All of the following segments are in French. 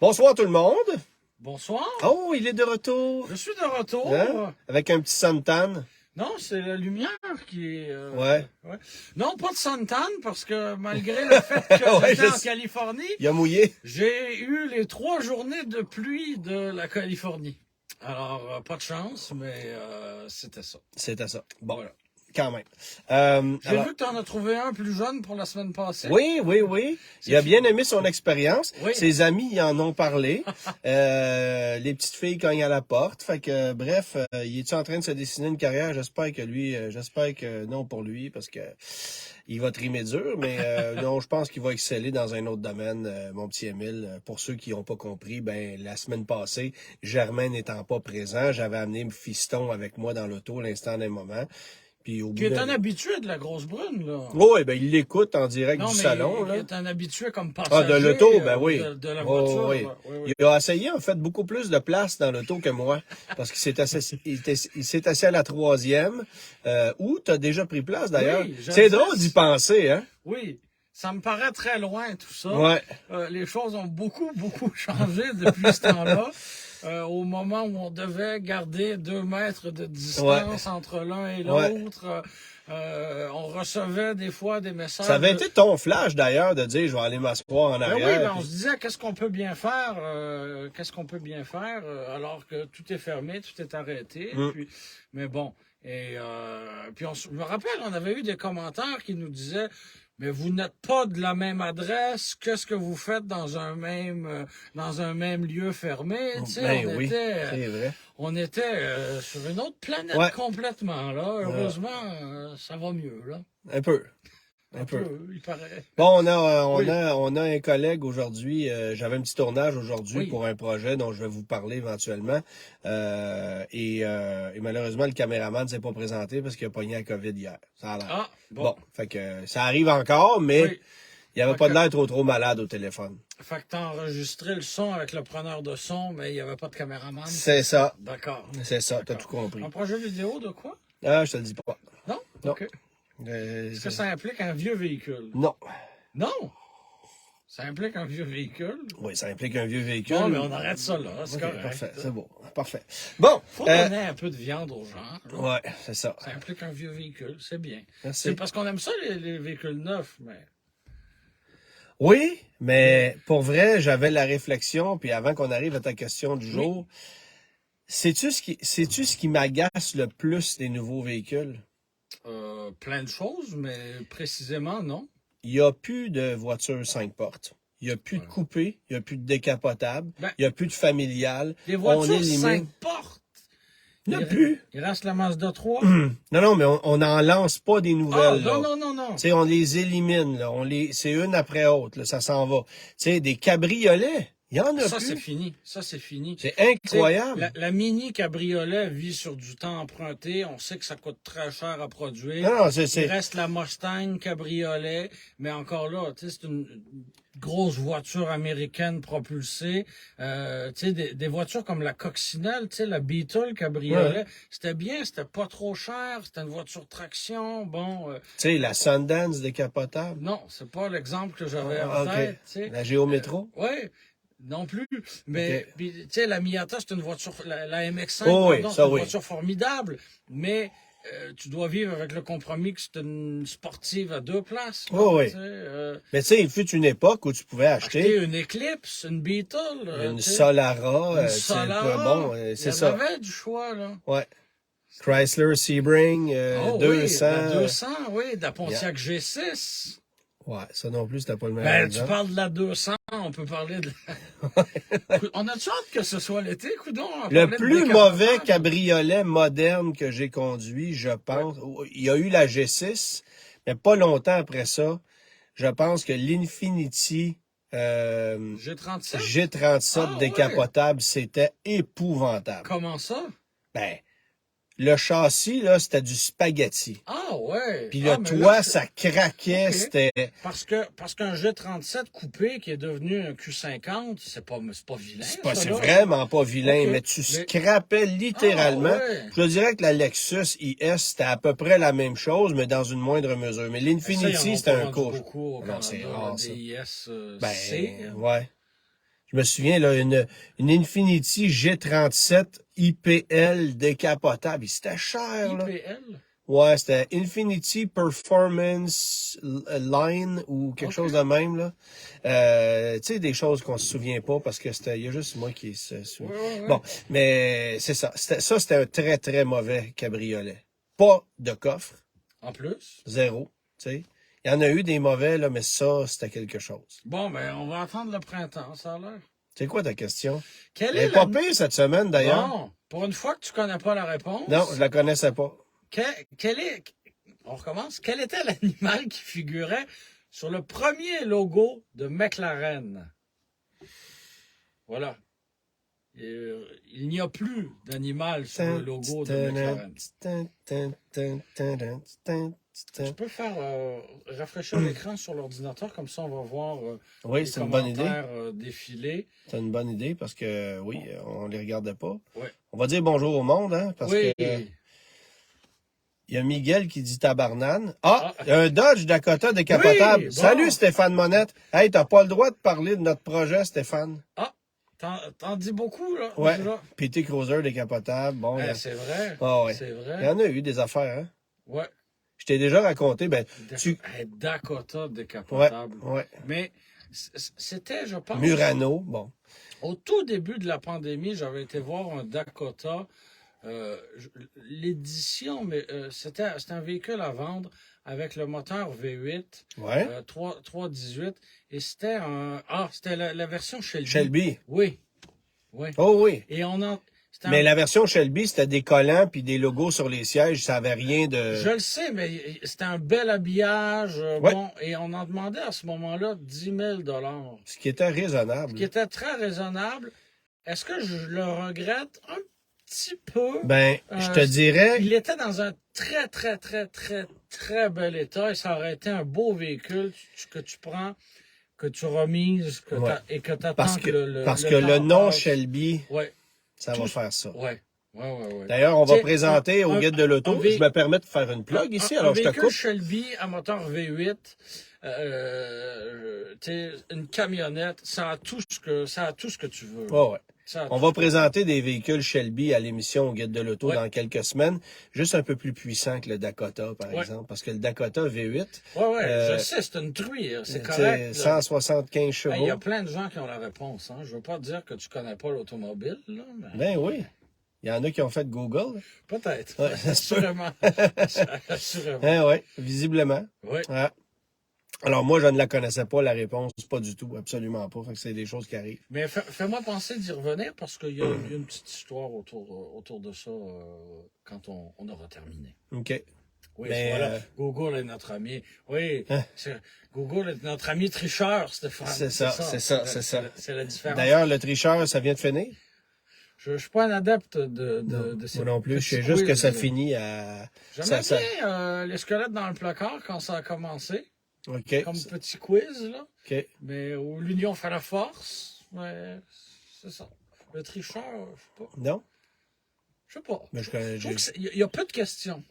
Bonsoir tout le monde. Bonsoir. Oh, il est de retour. Je suis de retour. Hein? Avec un petit suntan. Non, c'est la lumière qui est... Ouais. Non, pas de suntan, parce que malgré le fait que Ouais, j'étais en sais. Californie, Il a mouillé. j'ai eu les 3 journées de pluie de la Californie. Alors, pas de chance, mais c'était ça. C'était ça. Bon, Voilà. quand même. J'ai vu que tu en as trouvé un plus jeune pour la semaine passée. Oui. Il a bien aimé son expérience. Oui. Ses amis y en ont parlé. Les petites filles cognent à la porte. Fait que, bref, il est en train de se dessiner une carrière? J'espère que non pour lui, parce que il va trimer dur, mais non, je pense qu'il va exceller dans un autre domaine, mon petit Émile. Pour ceux qui n'ont pas compris, ben la semaine passée, Germain n'étant pas présent, j'avais amené Fiston avec moi dans l'auto à l'instant d'un moment. Puis au bout Qui est un habitué de la grosse brune, là. Oui, ben il l'écoute en direct Non, du mais salon. Là. qui est un habitué comme passager. Ah, de l'auto, ben oui. De la voiture. Oui. Oui. Il a essayé, en fait, beaucoup plus de place dans l'auto que moi. Parce qu'il s'est assis à la troisième, où tu as déjà pris place, d'ailleurs. Oui, C'est drôle d'y penser, hein? Oui, ça me paraît très loin, tout ça. Ouais. Les choses ont beaucoup changé depuis ce temps-là. Au moment où on devait garder 2 mètres de distance entre l'un et l'autre, on recevait des fois des messages. Ça avait été ton flash, d'ailleurs, de dire « je vais aller m'asseoir en arrière ». Oui, on se disait qu'est-ce qu'on peut bien faire, alors que tout est fermé, tout est arrêté. Mais bon, et puis je me rappelle, on avait eu des commentaires qui nous disaient: mais vous n'êtes pas de la même adresse, qu'est-ce que vous faites dans un même lieu fermé? Tu sais, c'est vrai. On était sur une autre planète complètement, là. Heureusement, ça va mieux, là. Un peu. Il paraît. Bon, on a un collègue aujourd'hui. J'avais un petit tournage aujourd'hui pour un projet dont je vais vous parler éventuellement. Et malheureusement, le caméraman ne s'est pas présenté parce qu'il a pogné la COVID hier. Ça a l'air. Ah, bon. Fait que ça arrive encore, mais il n'y avait pas de l'air trop malade au téléphone. Fait que t'as enregistré le son avec le preneur de son, mais il n'y avait pas de caméraman. C'est ça. D'accord. C'est ça, t'as tout compris. Un projet vidéo de quoi? Ah, je te le dis pas. Non? OK. Est-ce que ça implique un vieux véhicule? Non. Non? Ça implique un vieux véhicule? Oui, ça implique un vieux véhicule. Non, mais on arrête ça là, c'est correct. Parfait, c'est beau. Parfait. Bon. Faut donner un peu de viande aux gens. Oui, c'est ça. Ça implique un vieux véhicule, c'est bien. Merci. C'est parce qu'on aime ça, les véhicules neufs, mais... Oui, mais pour vrai, j'avais la réflexion, puis avant qu'on arrive à ta question du jour, sais-tu ce qui m'agace le plus des nouveaux véhicules? Plein de choses, mais précisément, non. Il n'y a plus de voitures 5 portes. Il n'y a plus de coupé, il n'y a plus de décapotable, il n'y a plus de familial. Des voitures 5 portes? Il n'y en a plus. Il reste la Mazda 3? Non, mais on n'en lance pas des nouvelles. Non. Tu sais, on les élimine, là. C'est une après autre, là. Ça s'en va. Tu sais, des cabriolets. Il y en a plus. Ça, c'est fini. C'est incroyable. La mini cabriolet vit sur du temps emprunté. On sait que ça coûte très cher à produire. Il reste la Mustang cabriolet, mais encore là, tu sais, c'est une grosse voiture américaine propulsée. Tu sais, des voitures comme la Coccinelle, tu sais, la Beetle cabriolet, c'était bien, c'était pas trop cher, c'était une voiture traction, bon. Tu sais, la Sundance décapotable. Non, c'est pas l'exemple que j'avais en tête. Tu sais. La Géométro. Oui. Non plus, mais tu sais, la Miata, c'est une voiture, la MX-5, c'est une voiture formidable, mais tu dois vivre avec le compromis que c'est une sportive à 2 places. Mais tu sais, il fut une époque où tu pouvais acheter une Eclipse, une Beetle, une Solara, Solara, c'est ça. Il y avait du choix, là. Ouais. Chrysler Sebring 200. La 200, de la Pontiac G6. Ouais, ça non plus, c'était pas le même. Tu parles de la 200, on peut parler de On a-tu hâte que ce soit l'été, coudonc? Le plus mauvais cabriolet moderne que j'ai conduit, je pense, il y a eu la G6, mais pas longtemps après ça, je pense que l'Infiniti G37 décapotable, c'était épouvantable. Comment ça? Ben, le châssis, là, c'était du spaghetti. Ah ouais. Puis le toit, ça craquait, c'était... Parce qu'un G37 coupé qui est devenu un Q50, c'est pas vilain. C'est vraiment pas vilain, mais tu scrapais littéralement. Je dirais que la Lexus IS, c'était à peu près la même chose, mais dans une moindre mesure. Mais l'Infiniti, c'était un coup. Non, c'est rare, ça. Ouais. Je me souviens, là, une Infiniti G37 IPL décapotable. C'était cher, là. IPL? Ouais, c'était Infinity Performance Line ou quelque chose de même, là. Tu sais, des choses qu'on se souvient pas parce que il y a juste moi qui se souvient. Ouais. Bon, mais c'est ça. C'était un très, très mauvais cabriolet. Pas de coffre. En plus? Zéro, tu sais. Il y en a eu des mauvais, là, mais ça, c'était quelque chose. Bon, ben, on va attendre le printemps, ça a l'air. C'est quoi ta question? Elle est pas pire cette semaine, d'ailleurs. Bon, pour une fois que tu connais pas la réponse. Non, je la connaissais pas. On recommence. Quel était l'animal qui figurait sur le premier logo de McLaren? Voilà. Il n'y a plus d'animal sur le logo de McLaren. Tu peux faire rafraîchir l'écran sur l'ordinateur, comme ça on va voir oui, les commentaires défiler. C'est une bonne idée parce que, oui, on les regardait pas. Ouais. On va dire bonjour au monde, hein, parce que... il y a Miguel qui dit tabarnane. Il y a un Dodge Dakota décapotable. Oui, bon. Salut Stéphane Monette. Hey, t'as pas le droit de parler de notre projet, Stéphane. T'en dis beaucoup, là. Ouais. PT Cruiser décapotable. Bon, c'est vrai. Ouais. C'est vrai. Il y en a eu des affaires, hein. Ouais. Je t'ai déjà raconté, Dakota décapotable. Ouais. Mais c'était, je pense... Murano, bon. Au tout début de la pandémie, j'avais été voir un Dakota... l'édition, mais c'était un véhicule à vendre avec le moteur V8 318 et c'était c'était la version Shelby. Shelby. Oui. Oh oui. Et mais la version Shelby, c'était des collants puis des logos sur les sièges, ça avait rien de... Je le sais, mais c'était un bel habillage, bon, et on en demandait à ce moment-là 10 000 $. Ce qui était raisonnable. Ce qui était très raisonnable. Est-ce que je le regrette un petit peu? Je te dirais... Il était dans un très, très, très, très, très bel état et ça aurait été un beau véhicule que tu prends, que tu remises et que tu attends parce que le nom Shelby, ça va faire ça. Ouais. D'ailleurs, on va présenter au guide de l'auto. Je me permets de faire une plug ici, alors je te coupe. Un véhicule Shelby à moteur V8, une camionnette, ça a tout ce que tu veux. On va présenter des véhicules Shelby à l'émission au guide de l'auto dans quelques semaines, juste un peu plus puissant que le Dakota, par exemple, parce que le Dakota V8... je sais, c'est une truie, c'est correct. 175 chevaux. Il y a plein de gens qui ont la réponse. Hein. Je veux pas dire que tu connais pas l'automobile. Là, mais... Ben oui. Il y en a qui ont fait Google. Peut-être. Assurément. Oui, visiblement. Oui. Alors, moi, je ne la connaissais pas, la réponse. Pas du tout, absolument pas. Fait que c'est des choses qui arrivent. Mais fais-moi penser d'y revenir parce qu'il y a une petite histoire autour de ça quand on aura terminé. OK. Oui, voilà. Google est notre ami. Oui, Google est notre ami tricheur, Stéphane. C'est ça. C'est la différence. D'ailleurs, le tricheur, ça vient de finir? Je suis pas un adepte de ces... Moi non plus. Je sais juste que ça finit à... J'aimais bien les squelettes dans le placard quand ça a commencé. OK. Comme petit quiz, là. OK. Mais où l'union fait la force. Mais c'est ça. Le tricheur, je sais pas. Non? Je sais pas. Mais il y a peu de questions.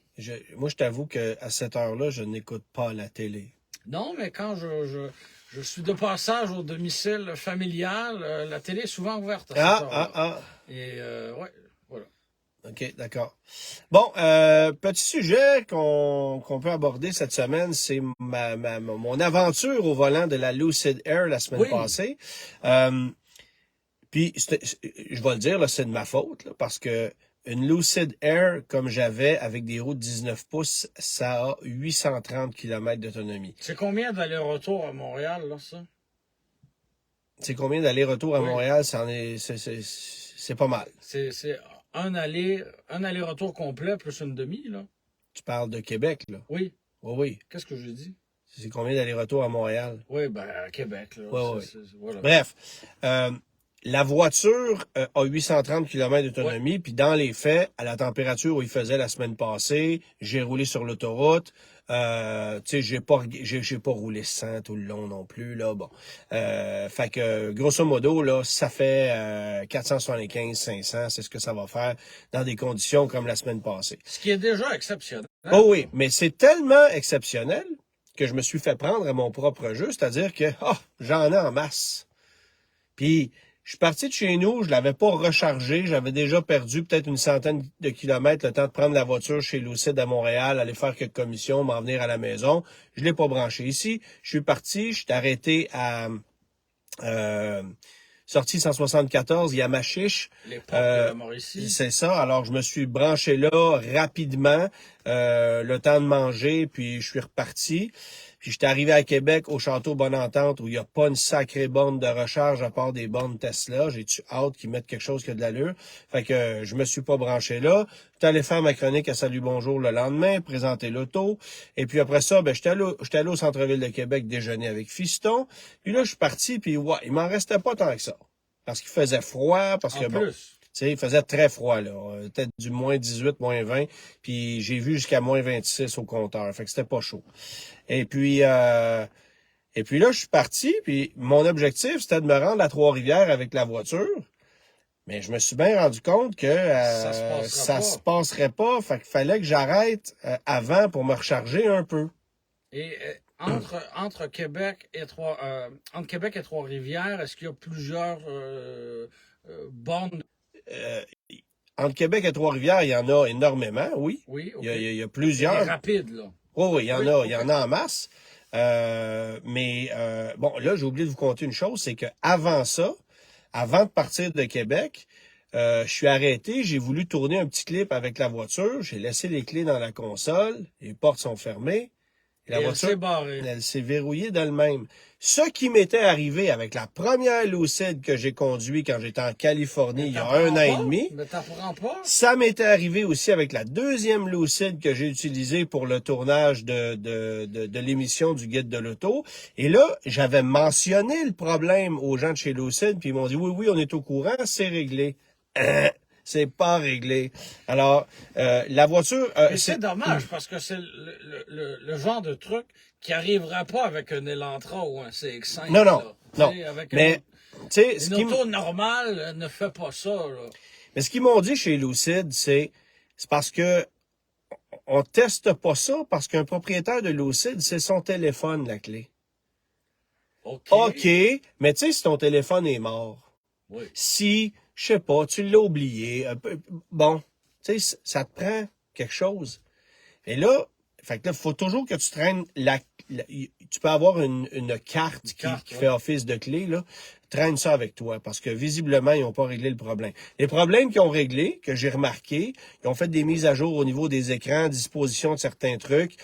Moi, je t'avoue qu'à cette heure-là, je n'écoute pas la télé. Non, mais quand je suis de passage au domicile familial, la télé est souvent ouverte à cette heure-là. Et voilà. OK, d'accord. Bon, petit sujet qu'on peut aborder cette semaine, c'est mon aventure au volant de la Lucid Air la semaine passée. Puis, je vais le dire, là, c'est de ma faute, là, parce que une Lucid Air, comme j'avais, avec des roues de 19 pouces, ça a 830 km d'autonomie. C'est combien d'aller-retour à Montréal, là, ça? C'est combien d'aller-retour à Montréal? C'est pas mal. C'est un aller-retour complet plus une demi, là. Tu parles de Québec, là? Oui. Oui. Qu'est-ce que j'ai dit? C'est combien d'aller-retour à Montréal? Oui, à Québec, là. Voilà. Bref. La voiture a 830 km d'autonomie, puis dans les faits, à la température où il faisait la semaine passée, j'ai roulé sur l'autoroute. Tu sais, j'ai pas roulé 100 tout le long non plus, là. Bon. Fait que, grosso modo, là, ça fait 475, 500, c'est ce que ça va faire dans des conditions comme la semaine passée. Ce qui est déjà exceptionnel. Oh oui, mais c'est tellement exceptionnel que je me suis fait prendre à mon propre jeu, c'est-à-dire que, j'en ai en masse. Puis, Je suis parti de chez nous, je l'avais pas rechargé, j'avais déjà perdu peut-être une centaine de kilomètres le temps de prendre la voiture chez Lucid à Montréal, aller faire quelques commissions, m'en venir à la maison. Je l'ai pas branché ici. Je suis parti, je suis arrêté à sortie 174, Yamachiche. L'époque de la Mauricie. C'est ça. Alors, je me suis branché là rapidement, le temps de manger, puis je suis reparti. Puis, j'étais arrivé à Québec, au Château Bonne-Entente, où il n'y a pas une sacrée borne de recharge à part des bornes Tesla. J'ai-tu hâte qu'ils mettent quelque chose qui a de l'allure? Fait que je me suis pas branché là. J'étais allé faire ma chronique à Salut Bonjour le lendemain, présenter l'auto. Et puis après ça, j'étais allé au centre-ville de Québec déjeuner avec Fiston. Puis là, je suis parti, puis ouais, il m'en restait pas tant que ça. Parce qu'il faisait froid, parce que bon, tu sais, il faisait très froid, là. Peut-être du moins 18, moins 20. Puis j'ai vu jusqu'à moins 26 au compteur. Fait que c'était pas chaud. Et puis là, je suis parti, puis mon objectif, c'était de me rendre à Trois-Rivières avec la voiture. Mais je me suis bien rendu compte que ça se passerait pas. Fait qu'il fallait que j'arrête avant pour me recharger un peu. Et entre Québec et Trois-Rivières, est-ce qu'il y a plusieurs bornes? Entre Québec et Trois-Rivières, il y en a énormément, oui. Oui, OK. Il y a plusieurs. C'est rapide, là. Oui, il y en a en masse. Bon, là, j'ai oublié de vous conter une chose, c'est que avant ça, avant de partir de Québec, je suis arrêté, j'ai voulu tourner un petit clip avec la voiture, j'ai laissé les clés dans la console, les portes sont fermées, et la voiture, elle s'est verrouillée d'elle-même. Ce qui m'était arrivé avec la première Lucid que j'ai conduite quand j'étais en Californie il y a 1 an et demi, ça m'était arrivé aussi avec la deuxième Lucid que j'ai utilisée pour le tournage de l'émission du Guide de l'auto. Et là, j'avais mentionné le problème aux gens de chez Lucid, puis ils m'ont dit « Oui, on est au courant, c'est réglé. » C'est pas réglé. Alors, la voiture... c'est dommage, parce que c'est le genre de truc qui n'arrivera pas avec un Elantra ou un CX-5. Non. Mais, une auto normale ne fait pas ça, là. Mais ce qu'ils m'ont dit chez Lucid, c'est parce que on teste pas ça, parce qu'un propriétaire de Lucid, c'est son téléphone, la clé. OK, mais tu sais, si ton téléphone est mort, si... je sais pas, tu l'as oublié. Bon, tu sais, ça te prend quelque chose. Et là, il faut toujours que tu traînes tu peux avoir une carte qui fait office de clé, là. Traîne ça avec toi, parce que visiblement, ils n'ont pas réglé le problème. Les problèmes qu'ils ont réglés, que j'ai remarqué, ils ont fait des mises à jour au niveau des écrans, disposition de certains trucs.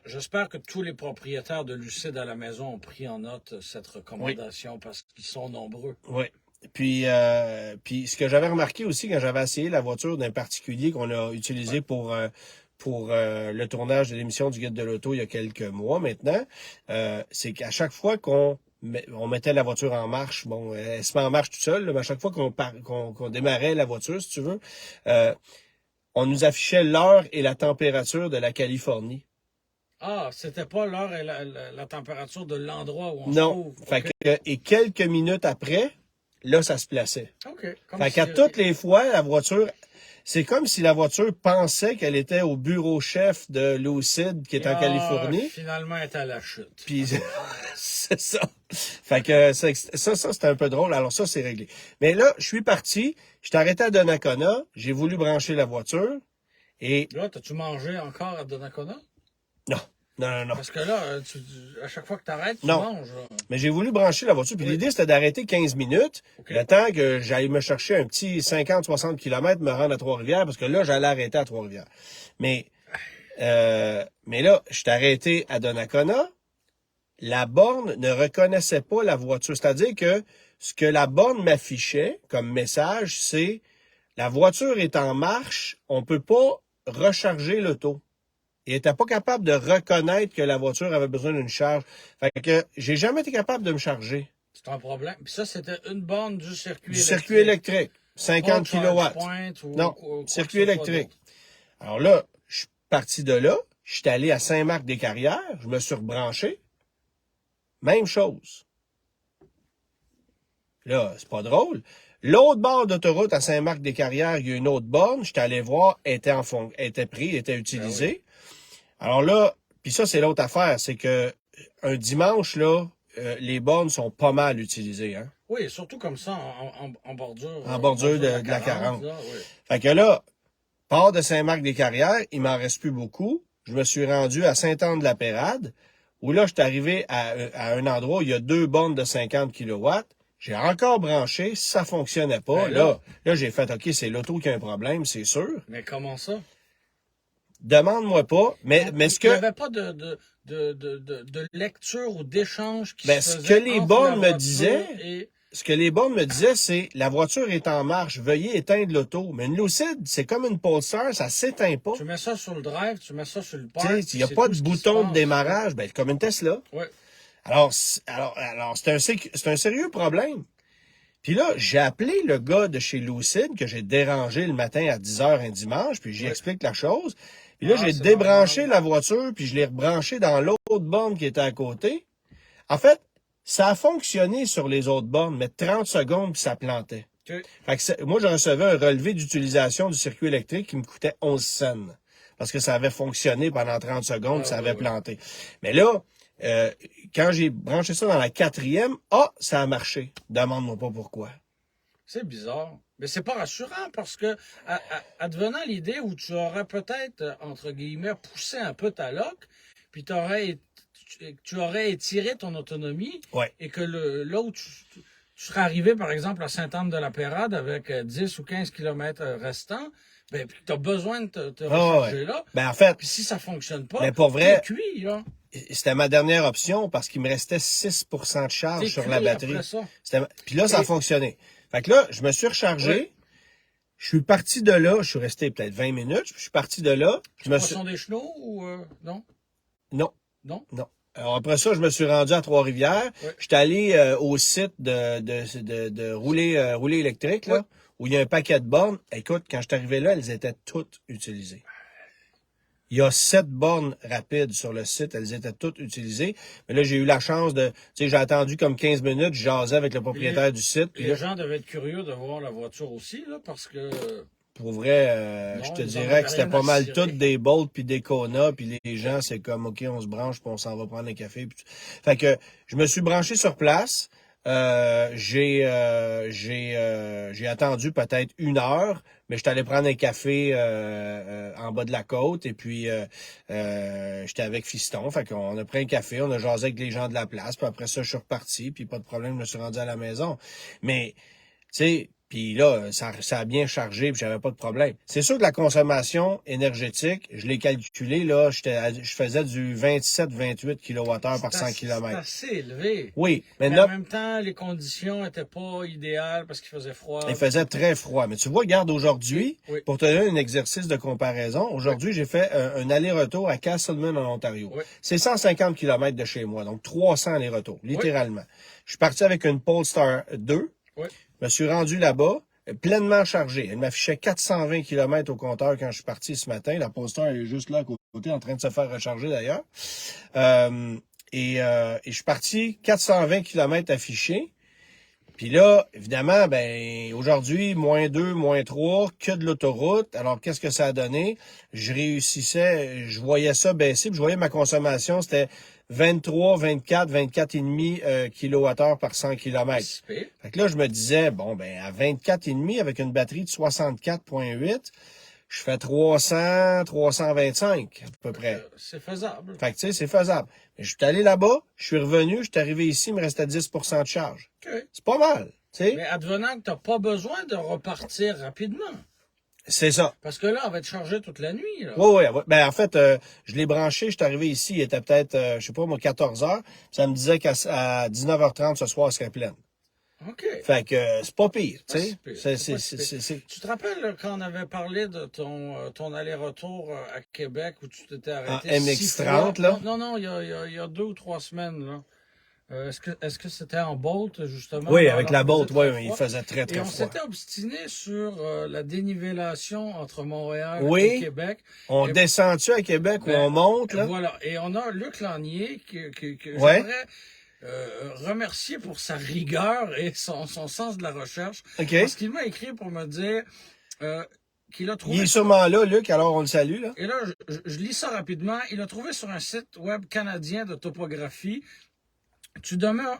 J'espère que tous les propriétaires de Lucid à la maison ont pris en note cette recommandation, parce qu'ils sont nombreux. Oui. Puis ce que j'avais remarqué aussi quand j'avais essayé la voiture d'un particulier qu'on a utilisé pour le tournage de l'émission du Guide de l'auto il y a quelques mois maintenant, c'est qu'à chaque fois qu'on mettait la voiture en marche, bon, elle se met en marche toute seule, mais à chaque fois qu'on démarrait la voiture, si tu veux, on nous affichait l'heure et la température de la Californie. Ah, c'était pas l'heure et la température de l'endroit où on se Non. trouve. Et quelques minutes après, là, ça se plaçait. OK. Fait qu'à toutes les fois, la voiture, c'est comme si la voiture pensait qu'elle était au bureau chef de Lucid, qui est en Californie. Finalement, elle est à la chute. Puis, c'est ça. Fait que ça, c'était un peu drôle. Alors ça, c'est réglé. Mais là, je suis parti, je t'ai arrêté à Donnacona, j'ai voulu brancher la voiture, et... Là, t'as-tu mangé encore à Donnacona? Non. Parce que là, à chaque fois que t'arrêtes, tu manges. Mais j'ai voulu brancher la voiture. Puis l'idée, c'était d'arrêter 15 minutes. Le temps que j'aille me chercher un petit 50-60 km, me rendre à Trois-Rivières, parce que là, j'allais arrêter à Trois-Rivières. Mais là, je suis arrêté à Donnacona. La borne ne reconnaissait pas la voiture. C'est-à-dire que ce que la borne m'affichait comme message, c'est la voiture est en marche, on peut pas recharger l'auto. Il était pas capable de reconnaître que la voiture avait besoin d'une charge. Fait que j'ai jamais été capable de me charger. C'est un problème. Puis ça, c'était une borne du circuit électrique. Du circuit électrique. 50 kilowatts. Non, circuit électrique. Alors là, je suis parti de là. Je suis allé à Saint-Marc-des-Carrières. Je me suis rebranché. Même chose. Là, c'est pas drôle. L'autre bord d'autoroute à Saint-Marc-des-Carrières, il y a une autre borne. J'étais allé voir, était pris, était utilisé. Alors là, puis ça, c'est l'autre affaire, c'est que un dimanche, là, les bornes sont pas mal utilisées. Hein? Oui, surtout comme ça, en bordure. En bordure de la 40. Là, oui. Fait que là, port de Saint-Marc-des-Carrières, il m'en reste plus beaucoup. Je me suis rendu à Sainte-Anne-de-la-Pérade, où là, je suis arrivé à un endroit où il y a 2 bornes de 50 kW. J'ai encore branché, ça fonctionnait pas. Ben là, j'ai fait, OK, c'est l'auto qui a un problème, c'est sûr. Mais comment ça? Demande-moi pas, mais ce que... Il n'y avait pas de lecture ou d'échange qui se ce faisait que les entre bornes la me disaient, et... ce que les bornes me disaient, c'est la voiture est en marche, veuillez éteindre l'auto. Mais une Lucid, c'est comme une Polestar, ça s'éteint pas. Tu mets ça sur le drive, tu mets ça sur le park. Il n'y a pas de bouton de démarrage, ben, comme une Tesla. Ouais. Alors c'est un sérieux problème. Puis là, j'ai appelé le gars de chez Lucid que j'ai dérangé le matin à 10h un dimanche, puis j'y explique la chose. Puis là, j'ai débranché la voiture, puis je l'ai rebranché dans l'autre borne qui était à côté. En fait, ça a fonctionné sur les autres bornes, mais 30 secondes, puis ça plantait. Okay. Fait que moi, je recevais un relevé d'utilisation du circuit électrique qui me coûtait 11 cents. Parce que ça avait fonctionné pendant 30 secondes, puis ça avait planté. Mais là, quand j'ai branché ça dans la 4e, ça a marché. Demande-moi pas pourquoi. C'est bizarre. Mais c'est pas rassurant parce que, advenant l'idée où tu aurais peut-être, entre guillemets, poussé un peu ta loque, puis tu aurais étiré ton autonomie, et que là où tu serais arrivé, par exemple, à Sainte-Anne-de-la-Pérade avec 10 ou 15 kilomètres restants, ben, puis tu as besoin de te recharger là. Ben, en fait, puis si ça fonctionne pas, mais pour vrai, t'es cuit, là. C'était ma dernière option parce qu'il me restait 6% de charge sur la batterie. Puis là, ça a fonctionné. Fait que là, je me suis rechargé. Oui. Je suis parti de là. Je suis resté peut-être 20 minutes. Je suis parti de là. Poisson des Chenaux ou non? Non. Non? Non. Alors après ça, je me suis rendu à Trois-Rivières. Oui. J'étais allé au site de rouler électrique, là, où il y a un paquet de bornes. Écoute, quand je suis arrivé là, elles étaient toutes utilisées. Il y a 7 bornes rapides sur le site. Elles étaient toutes utilisées. Mais là, j'ai eu la chance de... Tu sais, j'ai attendu comme 15 minutes. Je jasais avec le propriétaire du site. Les gens devaient être curieux de voir la voiture aussi, là, parce que... Pour vrai, je te dirais que c'était pas mal toutes des Bolt puis des Kona. Puis les gens, c'est comme, OK, on se branche puis on s'en va prendre un café. Fait que je me suis branché sur place. J'ai attendu peut-être 1 heure, mais j'étais allé prendre un café en bas de la côte et puis j'étais avec Fiston, fait qu'on a pris un café, on a jasé avec les gens de la place, puis après ça je suis reparti, puis pas de problème, je me suis rendu à la maison. Mais tu sais, puis là, ça a bien chargé, puis j'avais pas de problème. C'est sûr que la consommation énergétique, je l'ai calculé, là, je faisais du 27-28 kWh par 100 km. C'est assez élevé. Oui. Mais en même temps, les conditions étaient pas idéales parce qu'il faisait froid. Il faisait très froid. Mais tu vois, regarde, aujourd'hui, pour te donner un exercice de comparaison, aujourd'hui, j'ai fait un aller-retour à Castleman, en Ontario. Oui. C'est 150 km de chez moi, donc 300 allers-retours, littéralement. Oui. Je suis parti avec une Polestar 2. Oui. Je me suis rendu là-bas, pleinement chargé. Elle m'affichait 420 km au compteur quand je suis parti ce matin. La Polestar est juste là à côté, en train de se faire recharger d'ailleurs. Et je suis parti 420 km affichés. Puis là, évidemment, aujourd'hui, -2, -3, que de l'autoroute. Alors, qu'est-ce que ça a donné? Je voyais ça baisser, puis je voyais ma consommation, c'était 24, 24,5 kWh par 100 km. Fait que là, je me disais, à 24,5 avec une batterie de 64,8, je fais 325 à peu près. C'est faisable. Fait que tu sais, c'est faisable. Mais je suis allé là-bas, je suis revenu, je suis arrivé ici, il me restait 10% de charge. Okay. C'est pas mal, tu sais. Mais advenant que tu n'as pas besoin de repartir rapidement. C'est ça. Parce que là, on va être chargé toute la nuit. Là. Oui. En fait, je l'ai branché, je suis arrivé ici, il était peut-être, 14 heures. Ça me disait qu'à 19h30 ce soir, elle serait pleine. OK. Fait que c'est pas pire, tu sais. Tu te rappelles quand on avait parlé de ton aller-retour à Québec où tu t'étais arrêté en MX-30, là? Non, il y a 2 ou 3 semaines, là. Est-ce que c'était en Bolt, justement? Oui, avec la Bolt, oui, il faisait très, très froid. Et on s'était obstiné sur la dénivellation entre Montréal et Québec. On descend-tu à Québec ou on monte, là? Voilà. Et on a Luc Lanier que j'aimerais remercier pour sa rigueur et son sens de la recherche. Okay. Parce qu'il m'a écrit pour me dire qu'il a trouvé... Il est sûrement là, Luc, alors on le salue, là. Et là, je lis ça rapidement. Il a trouvé sur un site web canadien de topographie tu demeures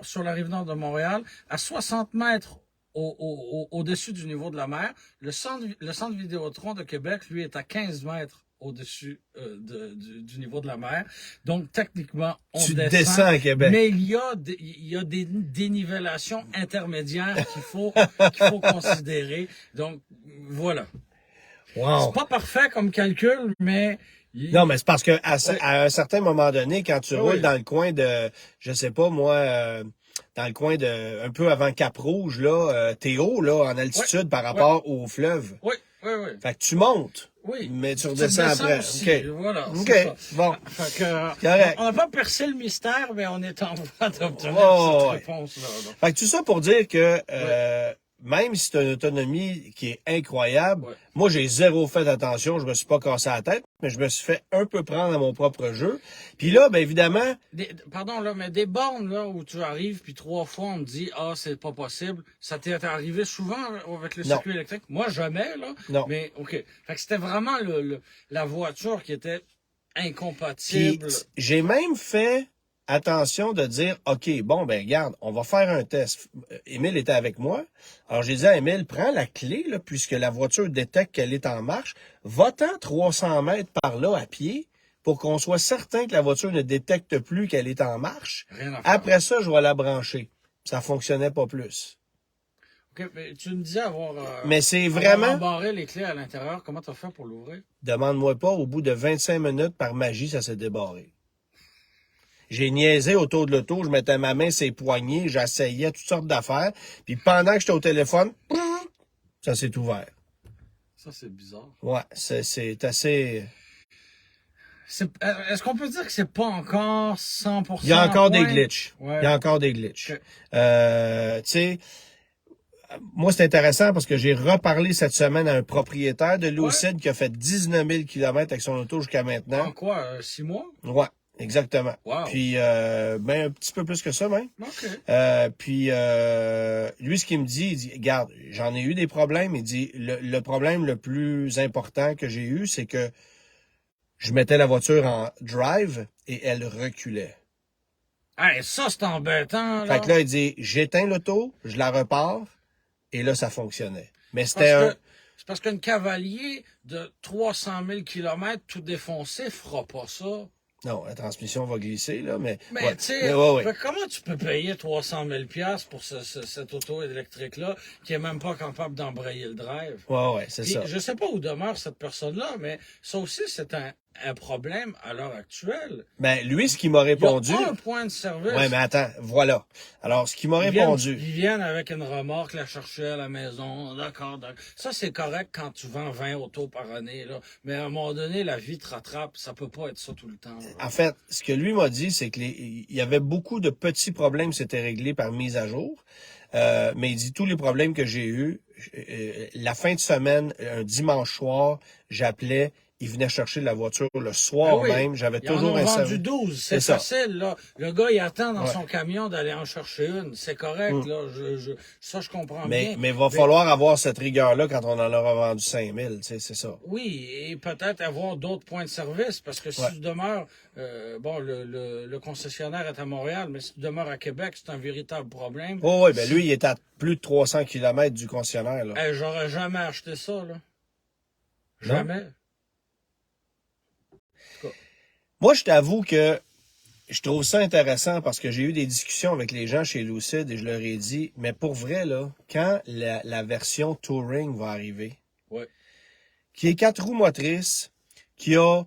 sur la rive nord de Montréal, à 60 mètres au-dessus du niveau de la mer. Le centre Vidéotron de Québec, lui, est à 15 mètres au-dessus du niveau de la mer. Donc, techniquement, on descends à Québec. Mais il y a des dénivellations intermédiaires qu'il faut considérer. Donc, voilà. Wow. C'est pas parfait comme calcul, mais... Non, mais c'est parce que à un certain moment donné, quand tu roules dans le coin de, je sais pas moi, dans le coin de, un peu avant Cap-Rouge, là, t'es haut, là, en altitude par rapport au fleuve. Oui. Fait que tu montes. Oui. Mais tu redescends après. Aussi. OK. Voilà. OK. Bon. Fait que, correct. On n'a pas percé le mystère, mais on est en voie d'obtenir cette réponse-là. Fait que tout ça pour dire que, même si tu as une autonomie qui est incroyable, moi, j'ai zéro fait attention. Je me suis pas cassé la tête, mais je me suis fait un peu prendre à mon propre jeu. Puis là, ben évidemment... mais des bornes là où tu arrives, puis 3 fois, on me dit « Ah, c'est pas possible ». Ça t'est arrivé souvent avec le circuit électrique? Moi, jamais, là. Non. Mais, OK. Fait que c'était vraiment la voiture qui était incompatible. Puis, j'ai même fait... attention de dire, OK, bon, ben regarde, on va faire un test. Émile était avec moi. Alors, j'ai dit à Émile, prends la clé, là, puisque la voiture détecte qu'elle est en marche. Va-t'en 300 mètres par là à pied pour qu'on soit certain que la voiture ne détecte plus qu'elle est en marche. Après ça, je vais la brancher. Ça fonctionnait pas plus. OK, mais tu me disais avoir... mais c'est vraiment... embarré les clés à l'intérieur. Comment t'as fait pour l'ouvrir? Demande-moi pas, au bout de 25 minutes, par magie, ça s'est débarré. J'ai niaisé autour de l'auto, je mettais ma main sur les poignets, j'essayais toutes sortes d'affaires. Puis pendant que j'étais au téléphone, ça s'est ouvert. Ça, c'est bizarre. Ouais, c'est assez... Est-ce qu'on peut dire que c'est pas encore 100%? Il y a encore des glitches. Ouais. Il y a encore des glitches. Okay. Tu sais, moi, c'est intéressant parce que j'ai reparlé cette semaine à un propriétaire de Lucid qui a fait 19 000 km avec son auto jusqu'à maintenant. En quoi, 6 mois? Ouais. Exactement. Wow. Puis ben un petit peu plus que ça même. Okay. Puis lui ce qu'il me dit, il dit regarde, j'en ai eu des problèmes, il dit le problème le plus important que j'ai eu, c'est que je mettais la voiture en drive et elle reculait. Hey, ça c'est embêtant là. Fait que là il dit j'éteins l'auto, je la repars et là ça fonctionnait. Mais c'était c'est parce qu'un cavalier de 300 000 km tout défoncé fera pas ça. Non, la transmission va glisser, là, mais... Mais tu sais, comment tu peux payer 300 000 $ pour cette auto électrique-là qui est même pas capable d'embrayer le drive? Ouais, c'est ça. Je sais pas où demeure cette personne-là, mais ça aussi, c'est un problème à l'heure actuelle. Ben, lui, ce qu'il m'a répondu... Il y a un point de service. Ouais, mais attends, voilà. Alors, ce qu'il m'a répondu... Ils viennent avec une remorque la chercher à la maison, d'accord. Ça, c'est correct quand tu vends 20 autos par année, là. Mais à un moment donné, la vie te rattrape. Ça peut pas être ça tout le temps. Là. En fait, ce que lui m'a dit, c'est que il y avait beaucoup de petits problèmes qui s'étaient réglés par mise à jour. Mais il dit tous les problèmes que j'ai eus, la fin de semaine, un dimanche soir, j'appelais, il venait chercher la voiture le soir même. J'avais toujours un service. Ils en ont vendu 12, c'est facile, là. Le gars, il attend dans son camion d'aller en chercher une. C'est correct, là. Ça, je comprends bien. Mais il va falloir avoir cette rigueur-là quand on en aura vendu 5000, tu sais, c'est ça. Oui, et peut-être avoir d'autres points de service, parce que si tu demeures, le concessionnaire est à Montréal, mais si tu demeures à Québec, c'est un véritable problème. Oh oui, ben lui, il est à plus de 300 km du concessionnaire, là. J'aurais jamais acheté ça, là. Jamais. Moi, je t'avoue que je trouve ça intéressant parce que j'ai eu des discussions avec les gens chez Lucid et je leur ai dit, mais pour vrai, là, quand la version Touring va arriver, qui est 4 roues motrices, qui a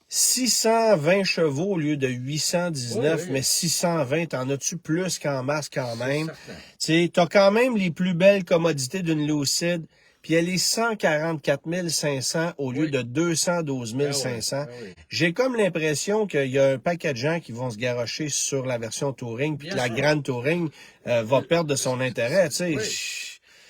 620 chevaux au lieu de 819, mais 620, t'en as-tu plus qu'en masse quand même? Tu sais, t'as quand même les plus belles commodités d'une Lucid, puis elle est 144 500 au lieu de 212 500. J'ai comme l'impression qu'il y a un paquet de gens qui vont se garrocher sur la version Touring, puis que la grande Touring va perdre de son intérêt, tu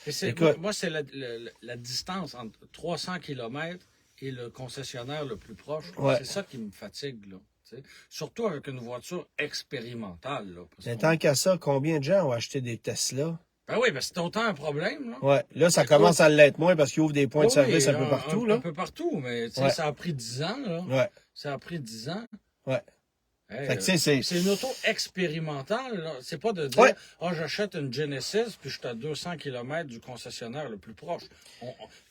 sais. Moi, c'est la distance entre 300 km et le concessionnaire le plus proche. C'est ça qui me fatigue, là. T'sais. Surtout avec une voiture expérimentale. Là, mais tant qu'à ça, combien de gens ont acheté des Tesla? Ben oui, c'est autant un problème. Là. Ouais, là, ça commence à l'être moins parce qu'ils ouvrent des points de service un peu partout. Un peu partout, mais ça a pris 10 ans. Là. Ça a pris 10 ans. Ouais. Fait que, c'est une auto expérimentale, là. C'est pas de dire, j'achète une Genesis, puis je suis à 200 km du concessionnaire le plus proche.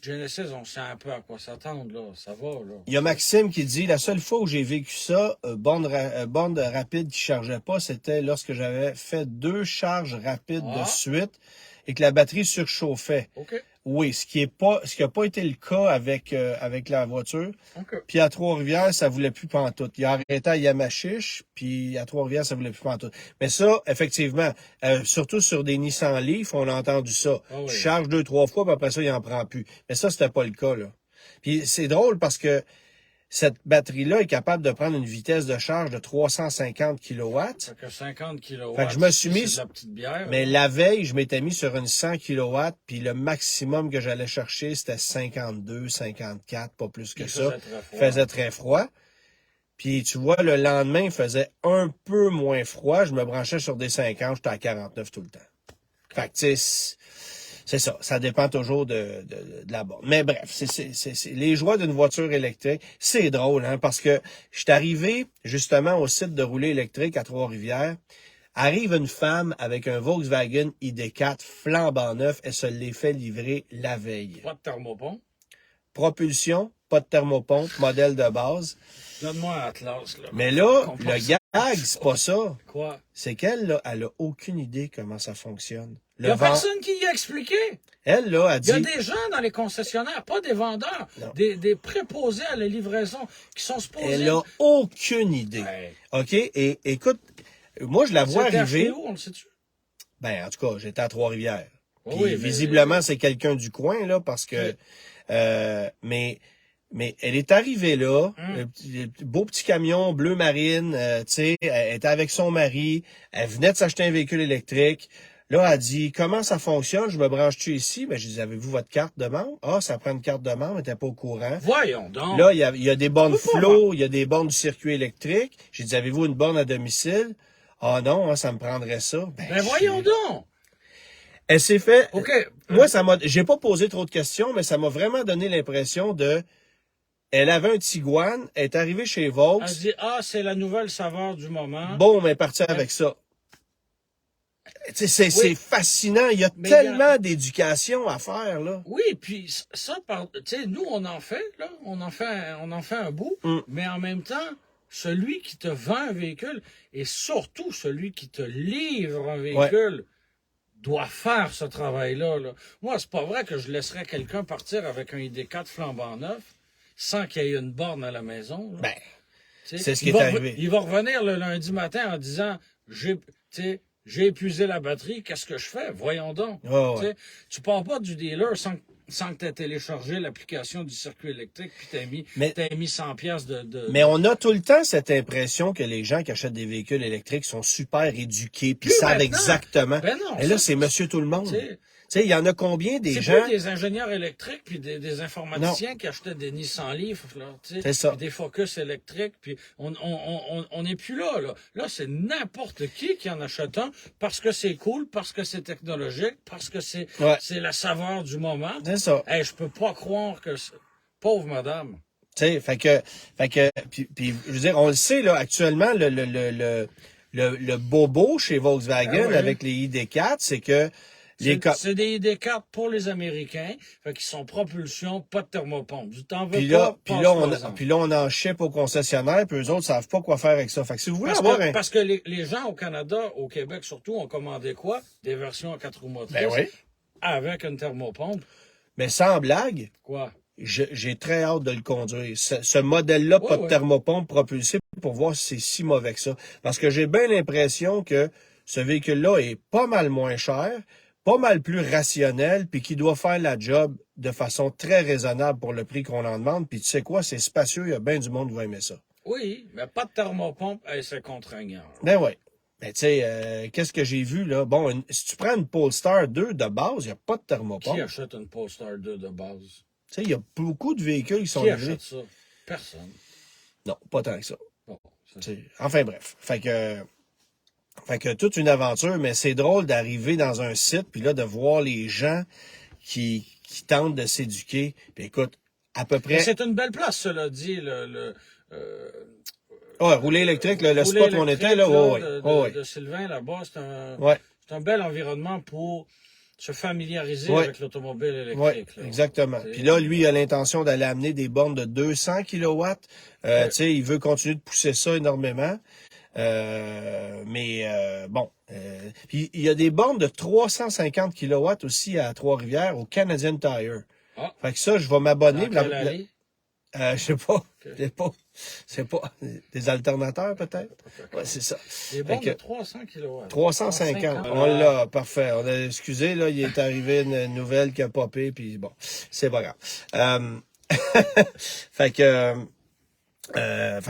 Genesis, on sait un peu à quoi s'attendre, là. Ça va, là. Il y a Maxime qui dit, la seule fois où j'ai vécu ça, borne rapide qui chargeait pas, c'était lorsque j'avais fait 2 charges rapides de suite et que la batterie surchauffait. OK. Oui, ce qui a pas été le cas avec la voiture. Okay. Puis à Trois-Rivières, ça voulait plus pantoute. Il a arrêté à Yamachiche, puis à Trois-Rivières, ça voulait plus pantoute. Mais ça, effectivement, surtout sur des Nissan Leaf, on a entendu ça. Oui. Tu charges 2-3 fois, puis après ça, il en prend plus. Mais ça, c'était pas le cas, là. Puis c'est drôle parce que cette batterie-là est capable de prendre une vitesse de charge de 350 kW. Fait que 50 kW. Fait que je me suis mis, de la petite bière, mais la veille, je m'étais mis sur une 100 kW, puis le maximum que j'allais chercher, c'était 52, 54, pas plus que ça. Faisait très froid. Puis tu vois, le lendemain, il faisait un peu moins froid. Je me branchais sur des 50, j'étais à 49 tout le temps. Fait que tu sais, c'est ça. Ça dépend toujours de la borne. Mais bref, c'est les joies d'une voiture électrique. C'est drôle, hein, parce que je suis arrivé justement au site de rouler électrique à Trois-Rivières. Arrive une femme avec un Volkswagen ID4 flambant neuf. Elle se l'est fait livrer la veille. Pas de thermopompe. Propulsion, pas de thermopompe, modèle de base. Donne-moi un Atlas, là. Mais là, le gag, c'est pas ça. Quoi? C'est qu'elle, là, elle a aucune idée comment ça fonctionne. Il n'y a personne qui y a expliqué. Elle, là, a dit... Il y a des gens dans les concessionnaires, pas des vendeurs, des préposés à la livraison qui sont supposés... Elle a aucune idée. Ouais. OK? Et écoute, moi, je la vois arriver... Où, on le sait-tu? Ben, en tout cas, j'étais à Trois-Rivières. Puis, oui, visiblement, c'est quelqu'un du coin, là, parce que... Mais elle est arrivée là, beau petit camion bleu marine, tu sais, elle était avec son mari, elle venait de s'acheter un véhicule électrique. Là, elle dit, comment ça fonctionne? Je me branche-tu ici? Ben, je dis, avez-vous votre carte de membre? Ah, ça prend une carte de membre, elle n'était pas au courant. Voyons donc. Là, il y a des bornes flow, il y a des bornes du circuit électrique. J'ai dit, avez-vous une borne à domicile? Ah non, hein, ça me prendrait ça. Ben voyons donc. Elle s'est fait... OK. Moi, j'ai pas posé trop de questions, mais ça m'a vraiment donné l'impression de... Elle avait un Tiguan, elle est arrivée chez Vaux. Elle se dit, c'est la nouvelle saveur du moment. Bon, mais elle est partie avec ça. C'est fascinant. Il y a tellement d'éducation à faire, là. Oui, puis ça, tu sais, nous, on en fait, là. On en fait un bout. Mais en même temps, celui qui te vend un véhicule et surtout celui qui te livre un véhicule doit faire ce travail-là, là. Moi, c'est pas vrai que je laisserais quelqu'un partir avec un ID4 flambant neuf sans qu'il y ait une borne à la maison. Là. Ben, c'est ce qui est arrivé. Il va revenir le lundi matin en disant, j'ai épuisé la batterie, qu'est-ce que je fais? Voyons donc. Tu pars pas du dealer sans que tu aies téléchargé l'application du circuit électrique puis t'as mis 100 pièces de... Mais on a tout le temps cette impression que les gens qui achètent des véhicules électriques sont super éduqués puis savent exactement. Ben non, et là, c'est monsieur tout le monde. Tu sais, il y en a combien des gens... C'est pas des ingénieurs électriques puis des informaticiens qui achetaient des Nissan Leaf, là, tu sais. C'est ça. Puis des Focus électriques, puis on n'est plus là, là. Là, c'est n'importe qui en achète un parce que c'est cool, parce que c'est technologique, parce que c'est la saveur du moment. C'est ça. Hey, je peux pas croire que... Pauvre madame. Tu sais, fait que puis je veux dire, on le sait, là, actuellement, le bobo chez Volkswagen avec les ID4, c'est que c'est des ID4 pour les Américains, fait qu'ils sont propulsion, pas de thermopompe. Du temps veut puis là, on en chip au concessionnaire, puis eux autres savent pas quoi faire avec ça. Fait que si vous voulez parce que les gens au Canada, au Québec surtout, ont commandé quoi? Des versions à 4 roues motrices avec une thermopompe. Mais sans blague. Quoi? J'ai très hâte de le conduire. Ce modèle-là, pas de thermopompe propulsée, pour voir si c'est si mauvais que ça. Parce que j'ai bien l'impression que ce véhicule-là est pas mal moins cher, pas mal plus rationnel, puis qui doit faire la job de façon très raisonnable pour le prix qu'on en demande. Puis tu sais quoi, c'est spacieux, il y a bien du monde qui va aimer ça. Oui, mais pas de thermopompe, c'est contraignant. Ben oui. Ben tu sais, qu'est-ce que j'ai vu là? Bon, si tu prends une Polestar 2 de base, il n'y a pas de thermopompe. Qui achète une Polestar 2 de base? Tu sais, il y a beaucoup de véhicules qui sont livrés. Qui achète ça? Personne. Non, pas tant que ça. Bon, enfin bref. Fait que toute une aventure, mais c'est drôle d'arriver dans un site, puis là, de voir les gens qui tentent de s'éduquer. Puis écoute, à peu près... Mais c'est une belle place, cela dit, rouler électrique, le spot où on était, là, de Sylvain, là-bas, c'est un bel environnement pour se familiariser avec l'automobile électrique. Oui, exactement. Puis là, lui, il a l'intention d'aller amener des bornes de 200 kW. Tu sais, il veut continuer de pousser ça énormément. Bon. Puis il y a des bornes de 350 kW aussi à Trois-Rivières au Canadian Tire. Fait que ça, je vais m'abonner. Je sais pas. Okay. C'est pas. Des alternateurs, peut-être? Ouais, c'est ça. Des bornes de 300 kW. 350. On l'a, parfait. Excusez, là, il est arrivé une nouvelle qui a popé, puis bon, c'est pas grave. Fait que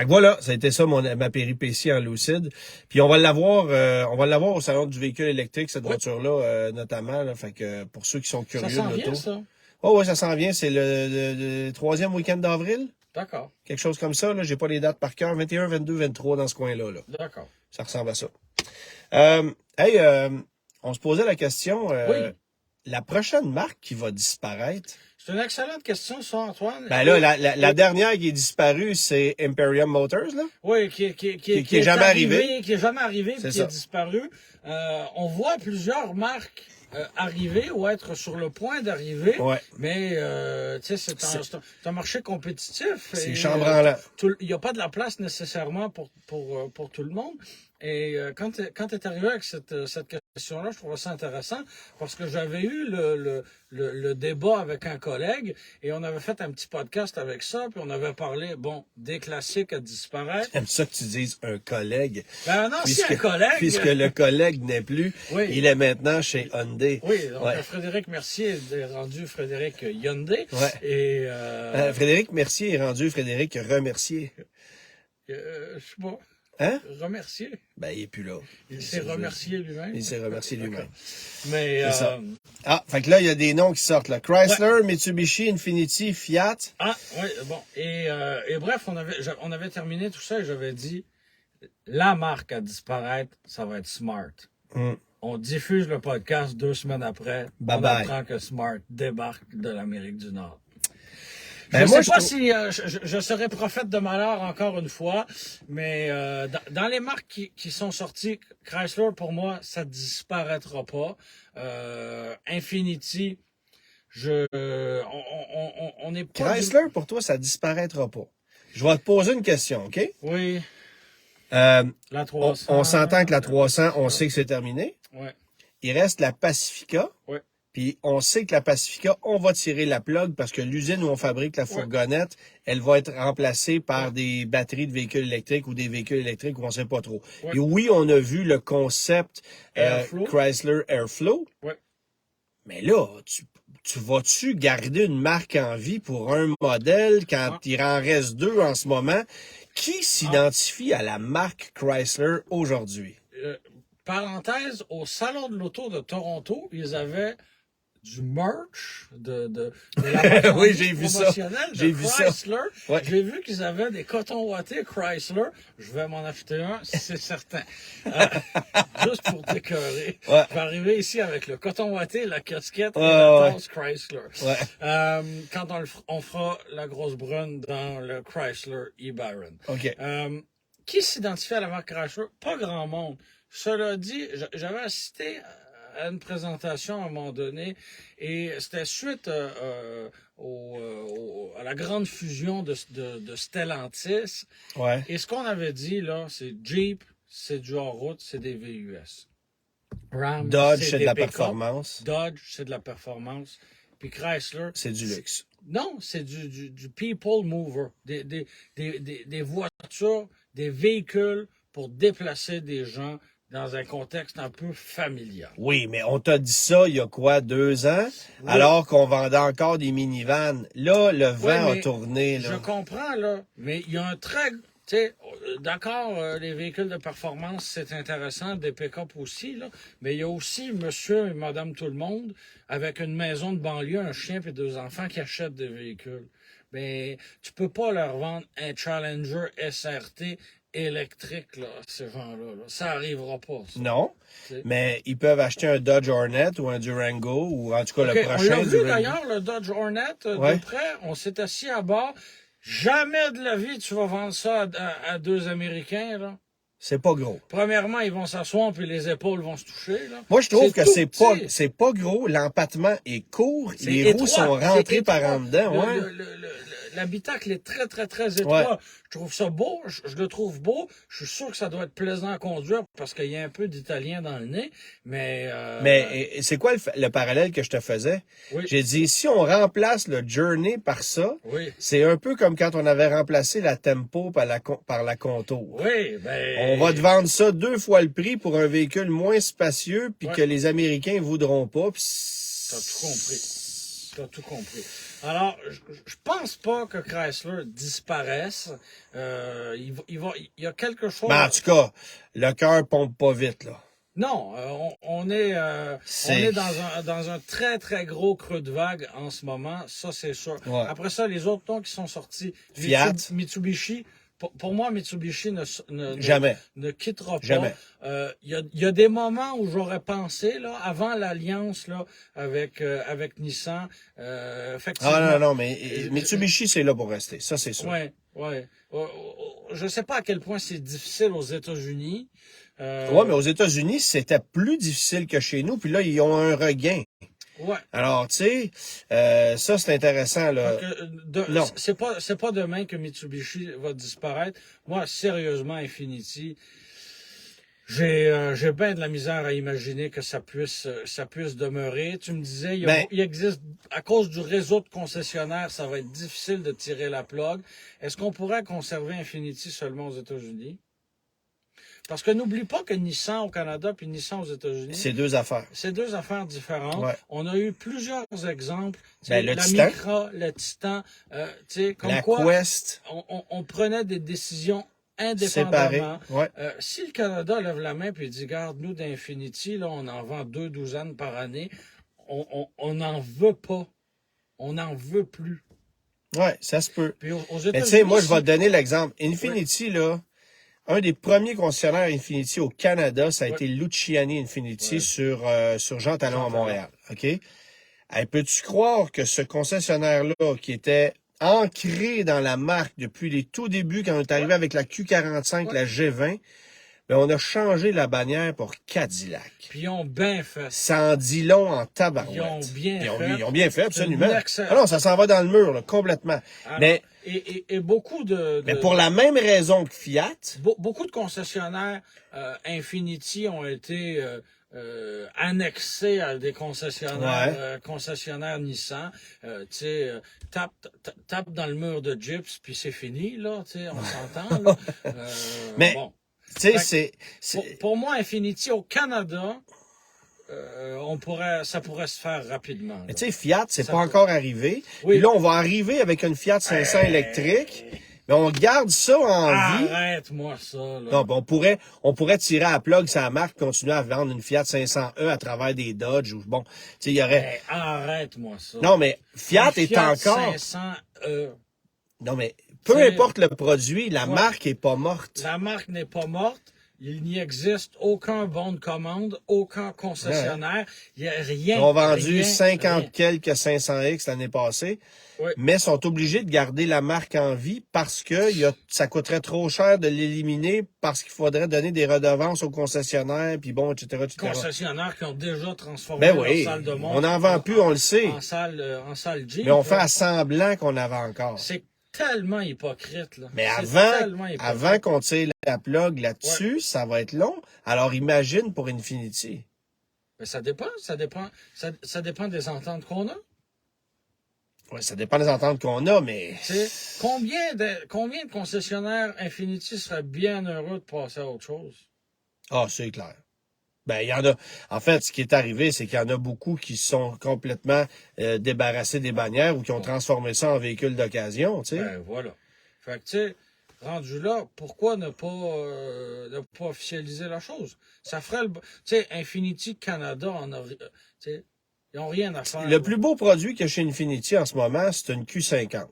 voilà, ça a été ça ma péripétie en Lucide. Puis on va l'avoir au salon du véhicule électrique, cette voiture-là, notamment. Là, fait que pour ceux qui sont curieux de l'auto. Ça? Oui, ça s'en vient. C'est le troisième week-end d'avril. D'accord. Quelque chose comme ça, là. J'ai pas les dates par cœur. 21, 22, 23 dans ce coin-là. Là. D'accord. Ça ressemble à ça. On se posait la question. La prochaine marque qui va disparaître. C'est une excellente question, ça, Antoine. Ben là, la dernière qui est disparue, c'est Imperium Motors, là. Oui, qui est jamais arrivé. Qui est jamais arrivé, puis qui est disparu. On voit plusieurs marques arriver ou être sur le point d'arriver. Ouais. Mais, tu sais, c'est un marché compétitif. C'est chambranlant. Il n'y a pas de la place nécessairement pour tout le monde. Et quand tu es arrivé avec cette question-là, je trouvais ça intéressant parce que j'avais eu le débat avec un collègue et on avait fait un petit podcast avec ça, puis on avait parlé, des classiques à disparaître. J'aime ça que tu dises un collègue. Ben non, c'est un collègue. Puisque le collègue n'est plus, il est maintenant chez Hyundai. Oui, donc Frédéric Mercier est rendu Frédéric Hyundai. Ouais. Et Frédéric Mercier est rendu Frédéric Remercier. Je sais pas. Hein? Remercier. Ben, il est plus là. Il s'est remercié lui-même. Il s'est remercié lui-même. Mais, ça. Fait que là, il y a des noms qui sortent, là. Chrysler, Mitsubishi, Infiniti, Fiat. Oui, bon. Et bref, on avait terminé tout ça et j'avais dit, la marque à disparaître, ça va être Smart. On diffuse le podcast 2 semaines après. On apprend que Smart débarque de l'Amérique du Nord. Je ne sais pas si je serai prophète de malheur encore une fois, mais dans les marques qui sont sorties, Chrysler, pour moi, ça disparaîtra pas. Infiniti, on est pas... Chrysler, pour toi, ça disparaîtra pas. Je vais te poser une question, OK? Oui. La 300. On s'entend que la 300, on sait que c'est terminé. Oui. Il reste la Pacifica. Oui. Puis on sait que la Pacifica, on va tirer la plug parce que l'usine où on fabrique la fourgonnette, elle va être remplacée par des batteries de véhicules électriques ou des véhicules électriques où on sait pas trop. Et oui, on a vu le concept Chrysler Airflow. Mais là, tu vas-tu garder une marque en vie pour un modèle quand il en reste 2 en ce moment? Qui s'identifie à la marque Chrysler aujourd'hui? Parenthèse, au Salon de l'Auto de Toronto, ils avaient du merch de la oui, j'ai vu ça. J'ai vu Chrysler. Ouais. J'ai vu qu'ils avaient des cotons ouatés Chrysler. Je vais m'en acheter un, c'est certain. Juste pour t'écœurer. Je vais arriver ici avec le coton ouaté, la casquette et la tasse Chrysler. Quand on fera la grosse brune dans le Chrysler e-Baron. Qui s'identifie à la marque Chrysler? Pas grand monde. Cela dit, j'avais assisté à une présentation à un moment donné et c'était suite à la grande fusion de Stellantis. Et ce qu'on avait dit là, c'est Jeep, c'est du hors-route, c'est des VUS. Ram, Dodge, c'est de la performance. Dodge, c'est de la performance. Puis Chrysler, c'est du luxe. Non, c'est du people mover, des voitures, des véhicules pour déplacer des gens dans un contexte un peu familial. Oui, mais on t'a dit ça il y a quoi, 2 ans, alors qu'on vendait encore des minivans. Là, le vent a tourné. Là. Je comprends, là, mais il y a un très... Tu sais, d'accord, les véhicules de performance, c'est intéressant, des pick-up aussi, là, mais il y a aussi monsieur et madame tout le monde avec une maison de banlieue, un chien et 2 enfants qui achètent des véhicules. Mais tu peux pas leur vendre un Challenger SRT électrique, là, ces gens-là. Là. Ça arrivera pas, ça. Non, mais ils peuvent acheter un Dodge Hornet ou un Durango, ou en tout cas le prochain On l'a vu d'ailleurs, le Dodge Hornet, de près. On s'est assis à bord. Jamais de la vie tu vas vendre ça à deux Américains, là. C'est pas gros. Premièrement, ils vont s'asseoir puis les épaules vont se toucher, là. Moi, je trouve que c'est c'est pas gros. L'empattement est court. C'est Les roues étroit, sont rentrées par en dedans, ouais. L'habitacle est très, très, très étroit. Je trouve ça beau. Je le trouve beau. Je suis sûr que ça doit être plaisant à conduire parce qu'il y a un peu d'italien dans le nez. Mais c'est quoi le parallèle que je te faisais? Oui. J'ai dit, si on remplace le Journey par ça, Oui. c'est un peu comme quand on avait remplacé la Tempo par la Contour. Oui, On va te vendre ça 2 fois le prix pour un véhicule moins spacieux puis que les Américains voudront pas. T'as tout compris. T'as tout compris. Alors, je pense pas que Chrysler disparaisse. Il y a quelque chose. Ben, en tout cas, le cœur pompe pas vite, là. Non, on est dans un très, très gros creux de vague en ce moment. Ça, c'est sûr. Ouais. Après ça, les autres noms qui sont sortis. Fiat. Mitsubishi. Pour moi, Mitsubishi ne quittera pas. Jamais. Il y a des moments où j'aurais pensé, là, avant l'alliance, là, avec Nissan, effectivement. Non, mais Mitsubishi, c'est là pour rester. Ça, c'est sûr. Ouais. Je sais pas à quel point c'est difficile aux États-Unis. Ouais, mais aux États-Unis, c'était plus difficile que chez nous. Puis là, ils ont un regain. Ouais. Alors, tu sais, ça, c'est intéressant, là. Non. C'est pas demain que Mitsubishi va disparaître. Moi, sérieusement, Infiniti, j'ai bien de la misère à imaginer que ça puisse demeurer. Tu me disais, il existe, à cause du réseau de concessionnaires, ça va être difficile de tirer la plug. Est-ce qu'on pourrait conserver Infiniti seulement aux États-Unis? Parce que n'oublie pas que Nissan au Canada puis Nissan aux États-Unis. C'est 2 affaires. C'est 2 affaires différentes. Ouais. On a eu plusieurs exemples. Le la Titan. Micra, le Titan, comme la quoi Quest. on prenait des décisions indépendamment. Ouais. Si le Canada lève la main et dit, garde nous d'Infiniti, là, on en vend 2 douzaines par année, on n'en veut pas. On n'en veut plus. Ouais, ça se peut. Puis aux Mais États-Unis, tu sais, moi, je vais te donner l'exemple. Infiniti, là, un des premiers concessionnaires Infiniti au Canada, ça a été Luciani Infiniti sur Jean Talon à Montréal. OK? Peux-tu croire que ce concessionnaire-là, qui était ancré dans la marque depuis les tout débuts, quand on est arrivé avec la Q45, la G20, ben on a changé la bannière pour Cadillac. Puis ils ont bien fait. Ça en dit long en tabarouette. Ils ont bien fait, absolument. Ah non, ça s'en va dans le mur, là, complètement. Alors, mais et beaucoup Mais pour la même raison que Fiat. Beaucoup de concessionnaires Infiniti ont été annexés à des concessionnaires Nissan. Tape dans le mur de Jeeps, puis c'est fini, là, on s'entend. Là. Mais, bon. Tu sais, pour moi, Infiniti au Canada, ça pourrait se faire rapidement. Mais tu sais, Fiat, c'est pas encore arrivé. Oui. Puis là, on va arriver avec une Fiat 500 électrique. Mais on garde ça en vie. Arrête-moi ça, là. Non, on pourrait tirer à la plug sa marque, continuer à vendre une Fiat 500e à travers des Dodge ou bon, tu sais, il y aurait. Arrête-moi ça. Non, mais Fiat est encore. 500e. Non, mais peu importe le produit, la marque est pas morte. La marque n'est pas morte. Il n'y existe aucun bon de commande, aucun concessionnaire. Il n'y a rien. Ils ont vendu 50 quelques 500X l'année passée. Oui. Mais sont obligés de garder la marque en vie parce que ça coûterait trop cher de l'éliminer parce qu'il faudrait donner des redevances aux concessionnaires, puis bon, etc. Concessionnaires qui ont déjà transformé leur salle de montre. On n'en vend plus, on le sait. En salle Jeep. Mais on fait à semblant qu'on avait encore. C'est tellement hypocrite, là. Mais avant qu'on tire la plug là-dessus, ça va être long. Alors imagine pour Infiniti. Mais ça dépend des ententes qu'on a. Ouais, ça dépend des ententes qu'on a, mais. Combien de concessionnaires Infiniti seraient bien heureux de passer à autre chose? Ah, c'est clair. Ben, il y en a. En fait, ce qui est arrivé, c'est qu'il y en a beaucoup qui sont complètement débarrassés des bannières ou qui ont transformé ça en véhicule d'occasion, tu sais. Ben, voilà. Fait que, tu sais, rendu là, pourquoi ne pas officialiser la chose? Ça ferait tu sais, Infiniti Canada tu sais, ils n'ont rien à faire. Le plus beau produit qu'il y a chez Infiniti en ce moment, c'est une Q50.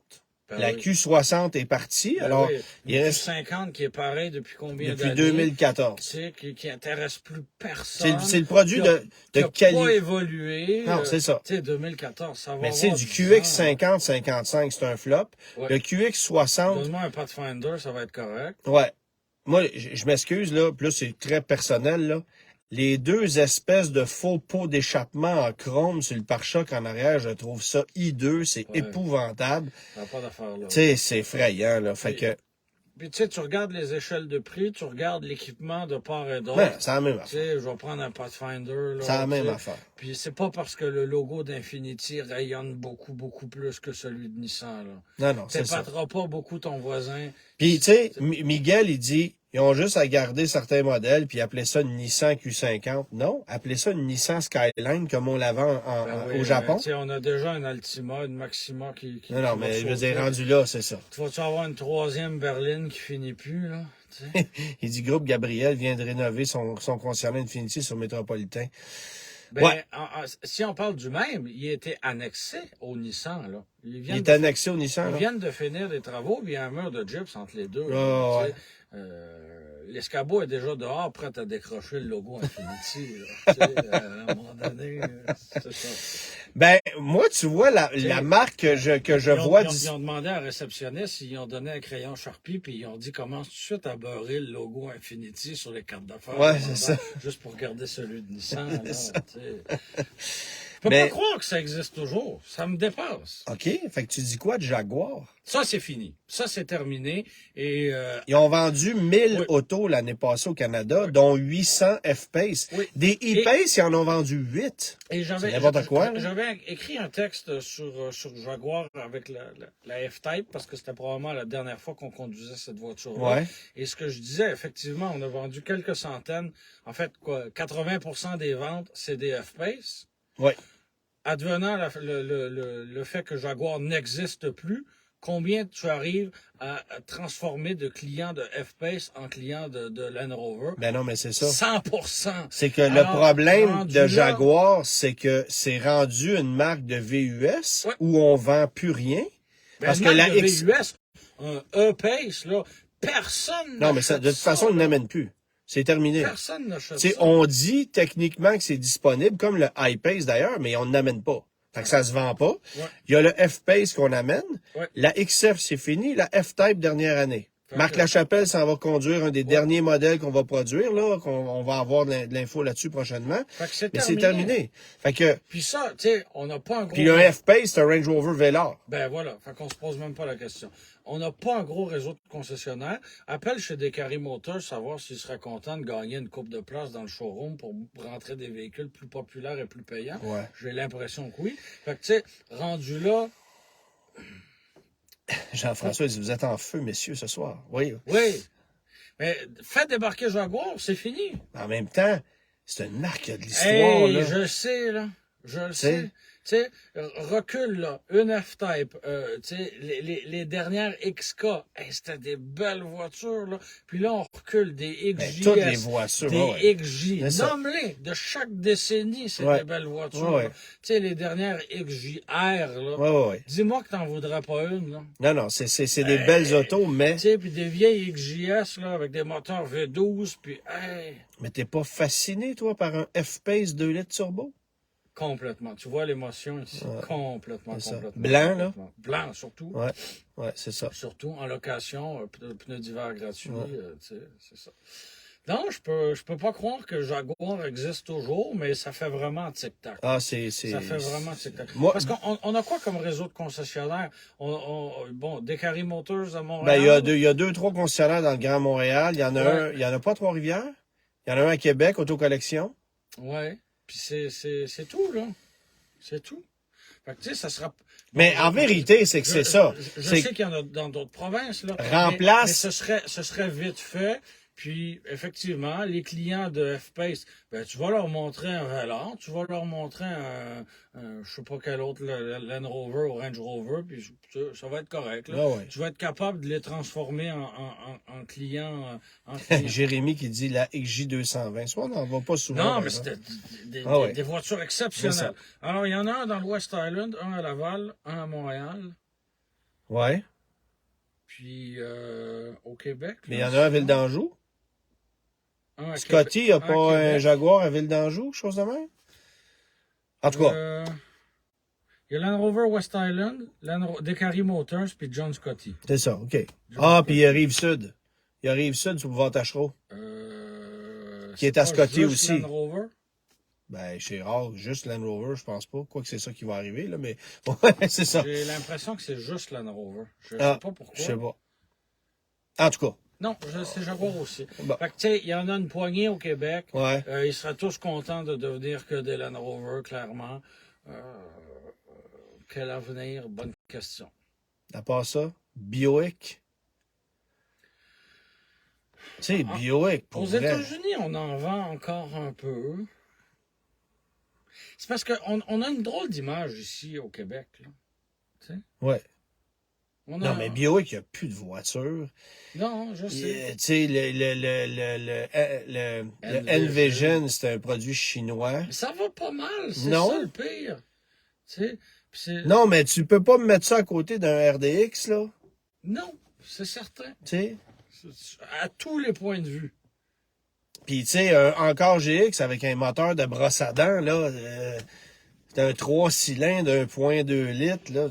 La Q60 est partie. Alors, il reste 50 qui est pareil depuis combien d'années? Depuis 2014. Tu sais, qui intéresse plus personne. C'est le produit de qualité. Qui n'a pas évolué. Non, c'est ça. Tu sais, 2014, ça va. Mais c'est du QX50, 55, c'est un flop. Ouais. Le QX60. Donne-moi un Pathfinder, ça va être correct. Ouais. Moi, je m'excuse, là. Puis là, c'est très personnel, là. Les deux espèces de faux pots d'échappement en chrome sur le pare-choc en arrière, je trouve ça hideux, c'est épouvantable. Ça n'a pas d'affaire là. Tu sais, c'est effrayant, là. Fait que... Puis tu sais, tu regardes les échelles de prix, tu regardes l'équipement de part et d'autre. Ouais, c'est la même affaire. Tu sais, je vais prendre un Pathfinder. C'est la même affaire. Puis c'est pas parce que le logo d'Infinity rayonne beaucoup, beaucoup plus que celui de Nissan, là. Non, c'est ça. T'épateras pas beaucoup ton voisin. Puis tu sais, Miguel, il dit... Ils ont juste à garder certains modèles puis appeler ça une Nissan Q50. Non, appelez ça une Nissan Skyline comme on l'avait au Japon. On a déjà une Altima, une Maxima qui non, mais je veux dire, rendu là, c'est ça. Tu vas-tu avoir une troisième berline qui finit plus, là? Il dit Groupe Gabriel vient de rénover son concessionnaire Infiniti sur Métropolitain. Ben, ouais. Si on parle du même, il a été annexé au Nissan, là. Il est annexé au Nissan, là? Ils viennent de finir les travaux, puis il y a un mur de gyps entre les deux. Ouais. L'escabeau est déjà dehors, prêt à décrocher le logo Infinity. À un moment donné, c'est ça. Ben, moi, tu vois, la marque que je vois... Ils ont demandé à un réceptionniste, ils ont donné un crayon Sharpie, puis ils ont dit, commence tout de suite à beurrer le logo Infinity sur les cartes d'affaires. Ouais, c'est ça. Juste pour garder celui de Nissan. Je peux pas croire que ça existe toujours. Ça me dépasse. OK. Fait que tu dis quoi de Jaguar? Ça, c'est fini. Ça, c'est terminé. Et ils ont vendu 1000 autos l'année passée au Canada, dont 800 F-Pace. Oui. Des E-Pace, ils en ont vendu 8. Et j'avais écrit un texte sur Jaguar avec la F-Type, parce que c'était probablement la dernière fois qu'on conduisait cette voiture-là. Ouais. Et ce que je disais, effectivement, on a vendu quelques centaines. En fait, 80% des ventes, c'est des F-Pace. Oui. Advenant le fait que Jaguar n'existe plus, combien tu arrives à transformer de clients de F-Pace en clients de Land Rover? Ben non, mais c'est ça. 100%. C'est que le problème de Jaguar, c'est que c'est rendu une marque de VUS où on vend plus rien. Ben, parce que la VUS, un E-Pace, là, personne non, mais ça, de toute façon, ils n'amènent plus. C'est terminé. Personne n'achète ça. On dit techniquement que c'est disponible, comme le I-Pace d'ailleurs, mais on n'amène pas. Fait que ça se vend pas. Ouais. Il y a le F-Pace qu'on amène. Ouais. La XF, c'est fini. La F-Type, dernière année. Marc Lachapelle s'en va conduire un des derniers modèles qu'on va produire, là, qu'on va avoir de l'info là-dessus prochainement. Mais c'est terminé. Fait que. Puis ça, tu sais, on n'a pas un gros... Puis un F-Pace, c'est un Range Rover Velar. Ben voilà. Fait qu'on se pose même pas la question. On n'a pas un gros réseau de concessionnaires. Appelle chez Descaries Motors, savoir s'ils seraient contents de gagner une coupe de place dans le showroom pour rentrer des véhicules plus populaires et plus payants. Ouais. J'ai l'impression que oui. Fait que, tu sais, rendu là... Jean-François dit, vous êtes en feu, messieurs, ce soir. Oui. Oui. Mais faites débarquer Jaguar, c'est fini. En même temps, c'est une marque de l'histoire, hey, là. Je le sais, là. Je le sais. Tu sais, recule, là, une F-Type, tu sais, les dernières XK, hey, c'était des belles voitures, là. Puis là, on recule des XJ. Toutes les voitures, des XJ. Nomme-les, de chaque décennie, c'est des belles voitures. Tu sais, les dernières XJR, là. Dis-moi que t'en voudrais pas une, là. Non, c'est des belles autos, mais... Tu sais, puis des vieilles XJS, là, avec des moteurs V12, puis hey. Mais t'es pas fasciné, toi, par un F-Pace 2 litres turbo? Complètement. Tu vois l'émotion ici. Complètement. Blanc, là? Blanc, surtout. Ouais, c'est ça. Surtout en location, pneus d'hiver gratuits, tu sais, c'est ça. Non, je peux pas croire que Jaguar existe toujours, mais ça fait vraiment tic-tac. Ah, ça fait vraiment tic-tac. Parce qu'on a quoi comme réseau de concessionnaires? Bon, Descaries Motors à Montréal. Ben, il y a 2-3 concessionnaires dans le Grand Montréal. Il y en a il y en a pas à Trois-Rivières. Il y en a un à Québec, Autocollection. Ouais. Puis c'est tout, là. C'est tout. Fait que, tu sais, ça sera... Mais en vérité, c'est que c'est ça. Je sais qu'il y en a dans d'autres provinces, là. Remplace... Mais ce serait vite fait. Puis, effectivement, les clients de F-Pace, ben, tu vas leur montrer un Velar, tu vas leur montrer un je sais pas quel autre, Land Rover ou Range Rover, puis ça va être correct, là. Tu vas être capable de les transformer en clients. Jérémy qui dit la XJ220. Soit on n'en va pas souvent. Non, mais c'était des voitures exceptionnelles. Alors, il y en a un dans le West Island, un à Laval, un à Montréal. Ouais. Puis au Québec. Mais il y en a un à Ville d'Anjou. Scotty n'a pas un Jaguar à Ville d'Anjou, chose de même? En tout cas. Il y a Land Rover West Island, Decari Motors, puis John Scotty. C'est ça, OK. Puis il y a Rive-Sud. Il y a Rive-Sud sur Boulevard Tachereau. Qui est à Scotty aussi. Land Rover? Ben, c'est rare, juste Land Rover, je pense pas. Quoique c'est ça qui va arriver, là, mais ouais, c'est ça. J'ai l'impression que c'est juste Land Rover. Je sais pas pourquoi. Je sais pas. En tout cas. Non, c'est Jaguar aussi. Bon. Fait que, tu sais, il y en a une poignée au Québec. Ouais. Ils seraient tous contents de devenir que des Land Rover, clairement. Quel avenir? Bonne question. À part ça, Buick. Tu sais, Buick, pour aux États-Unis, on en vend encore un peu. C'est parce qu'on a une drôle d'image ici au Québec. Là. Tu sais? Ouais. Non, mais Buick, il n'y a plus de voiture. Non, je sais. Tu sais, le Envision, c'est un produit chinois. Mais ça va pas mal, c'est ça le pire. Tu sais, non, mais tu peux pas me mettre ça à côté d'un RDX, là. Non, c'est certain. Tu sais? À tous les points de vue. Puis, tu sais, encore GX avec un moteur de brosse à dents, là, c'est un 3 cylindres, 1.2 litres, là,